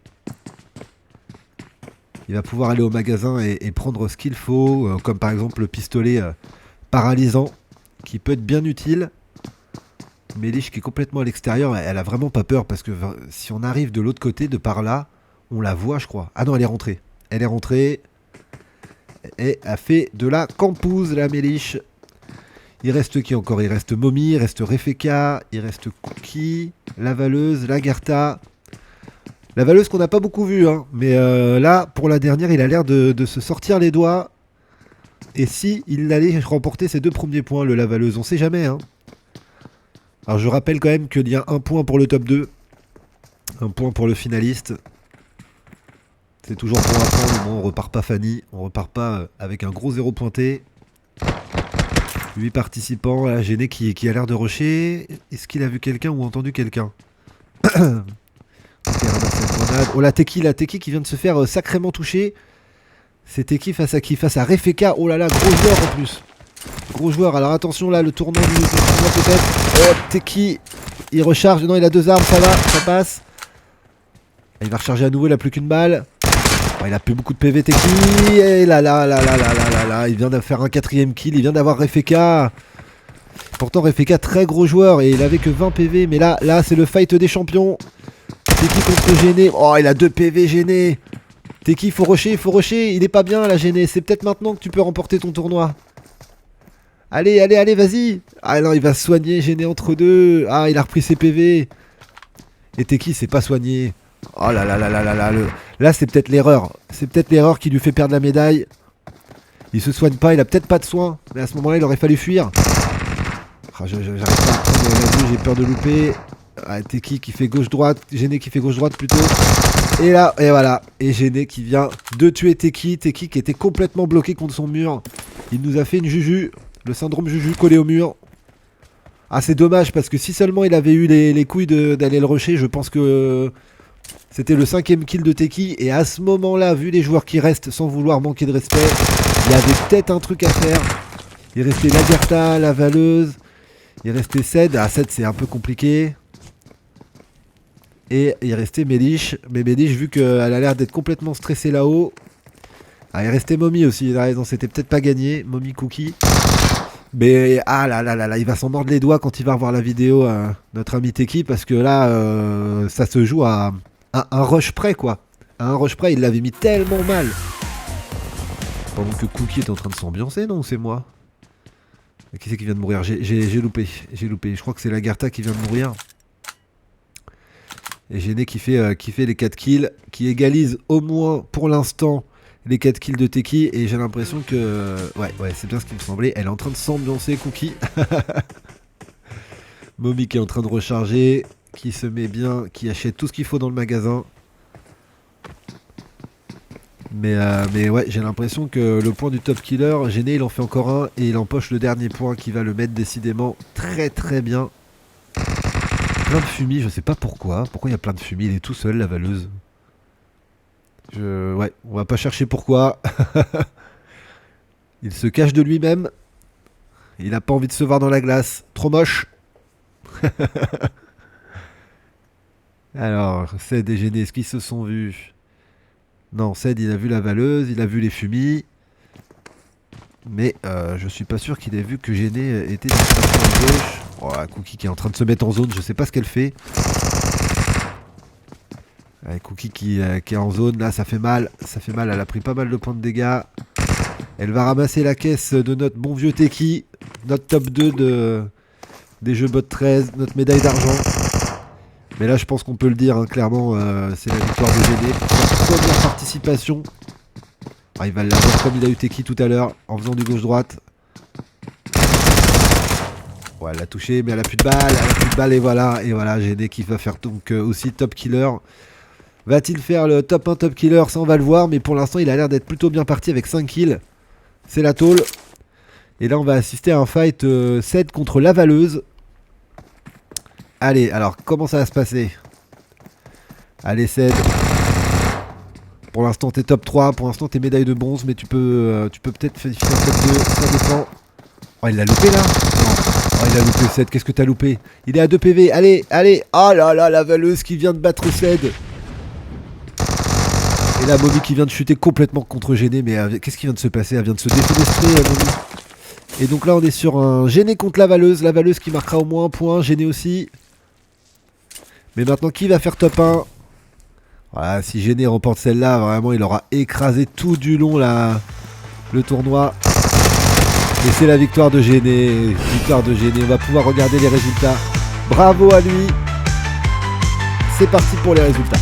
Il va pouvoir aller au magasin et prendre ce qu'il faut, comme par exemple le pistolet paralysant, qui peut être bien utile. Mélich qui est complètement à l'extérieur, elle a vraiment pas peur, parce que si on arrive de l'autre côté, de par là, on la voit, je crois. Ah non, elle est rentrée. Elle est rentrée. Et a fait de la campouse, la Mélich. Il reste qui encore? Il reste Momi, il reste Refeka, il reste Cookie, la Valeuse, la Garta. La Valeuse qu'on n'a pas beaucoup vue, hein. Mais là, pour la dernière, il a l'air de se sortir les doigts. Et si il allait remporter ses 2 premiers points, le Lavaleuse, on sait jamais, hein. Alors je rappelle quand même qu'il y a 1 point pour le top 2. 1 point pour le finaliste. C'est toujours pour apprendre, bon, on repart pas Fanny, on repart pas avec un gros 0 pointé. 8 participants, là, Gêné qui a l'air de rusher. Est-ce qu'il a vu quelqu'un ou entendu quelqu'un? Oh la Teki qui vient de se faire sacrément toucher. C'est Teki face à qui? Face à Refeka. Oh là là, gros joueur en plus. Gros joueur, alors attention là, le tournant du tournoi peut-être. Oh, Teki, il recharge, non il a 2 armes, ça va, ça passe. Il va recharger à nouveau, il a plus qu'une balle. Oh, il a plus beaucoup de PV Teki. Et là, il vient de faire un 4ème kill, il vient d'avoir Refeka. Pourtant Refeka, très gros joueur, et il avait que 20 PV, mais là c'est le fight des champions. Teki contre Gêné. Oh, il a 2 PV Gêné. Teki, il faut rusher, il est pas bien là Gêné. C'est peut-être maintenant que tu peux remporter ton tournoi. Allez, vas-y. Ah non, il va se soigner, Gêné entre deux. Ah, il a repris ses PV. Et Teki s'est pas soigné. Oh là là là là là là. Là, c'est peut-être l'erreur. C'est peut-être l'erreur qui lui fait perdre la médaille. Il se soigne pas, il a peut-être pas de soin. Mais à ce moment-là, il aurait fallu fuir. Ah, j'arrive pas à prendre la vue, j'ai peur de louper. Ah, Teki qui fait gauche-droite. Gêné qui fait gauche-droite plutôt. Et là, et voilà. Et Gêné qui vient de tuer Teki. Teki qui était complètement bloqué contre son mur. Il nous a fait une juju. Le syndrome Juju collé au mur. Ah, c'est dommage parce que si seulement il avait eu les couilles d'aller le rusher, je pense que c'était le 5ème kill de Teki. Et à ce moment-là, vu les joueurs qui restent sans vouloir manquer de respect, il y avait peut-être un truc à faire. Il restait la Gerta, la Valeuse. Il restait Ced. Ah, Ced, c'est un peu compliqué. Et il restait Mélich. Mais Mélich, vu qu'elle a l'air d'être complètement stressée là-haut. Ah, il restait Momi aussi. Il a raison, c'était peut-être pas gagné. Momi Cookie. Mais ah là là là là, il va s'en mordre les doigts quand il va revoir la vidéo, notre ami Teki, parce que là, ça se joue à un rush près, quoi. À un rush près, il l'avait mis tellement mal. Pendant que Cookie est en train de s'ambiancer, non? C'est moi. Qui c'est qui vient de mourir? J'ai loupé. Je crois que c'est la Gerta qui vient de mourir. Et Gêné qui fait les 4 kills, qui égalise au moins pour l'instant les 4 kills de Teki. Et j'ai l'impression que... Ouais, c'est bien ce qui me semblait. Elle est en train de s'ambiancer, Cookie. Momi qui est en train de recharger, qui se met bien, qui achète tout ce qu'il faut dans le magasin. Mais ouais, j'ai l'impression que le point du top killer, Gêné, il en fait encore un. Et il empoche le dernier point qui va le mettre décidément très très bien. Plein de fumis, je sais pas pourquoi. Pourquoi il y a plein de fumis? Il est tout seul, la Valeuse. Ouais, on va pas chercher pourquoi. Il se cache de lui-même. Il a pas envie de se voir dans la glace. Trop moche. Alors, Ced et Gêné, est-ce qu'ils se sont vus? Non, Ced, il a vu la Valeuse, il a vu les fumis. Mais je suis pas sûr qu'il ait vu que Gêné était dans la gauche. Oh, Cookie qui est en train de se mettre en zone, je sais pas ce qu'elle fait. Cookie qui est en zone, là ça fait mal, elle a pris pas mal de points de dégâts. Elle va ramasser la caisse de notre bon vieux Teki, notre top 2 des jeux bot 13, notre médaille d'argent. Mais là je pense qu'on peut le dire, hein, clairement c'est la victoire de Géné. Sa première participation. Ah, il va l'avoir comme il a eu Teki tout à l'heure, en faisant du gauche-droite. Ouais, elle l'a touché, mais elle a plus de balles, et voilà, Géné qui va faire donc aussi top killer. Va-t-il faire le top 1 top killer? Ça on va le voir, mais pour l'instant il a l'air d'être plutôt bien parti avec 5 kills. C'est la tôle. Et là on va assister à un fight Ced contre Lavaleuse. Allez, alors comment ça va se passer? Allez Ced. Pour l'instant t'es top 3, pour l'instant t'es médaille de bronze, mais tu peux peut-être finir top 2, ça dépend. Oh il l'a loupé là? Non. Oh il a loupé Ced, qu'est-ce que t'as loupé? Il est à 2 PV, allez, allez. Oh là là, Lavaleuse qui vient de battre Ced. Et là Moby qui vient de chuter complètement contre Géné, mais qu'est-ce qui vient de se passer? Elle vient de se défenestrer Moby. Et donc là on est sur un Géné contre Lavaleuse qui marquera au moins un point, Géné aussi. Mais maintenant qui va faire top 1? Voilà, si Géné remporte celle-là, vraiment il aura écrasé tout du long le tournoi. Et c'est la victoire de Géné, on va pouvoir regarder les résultats. Bravo à lui. C'est parti pour les résultats.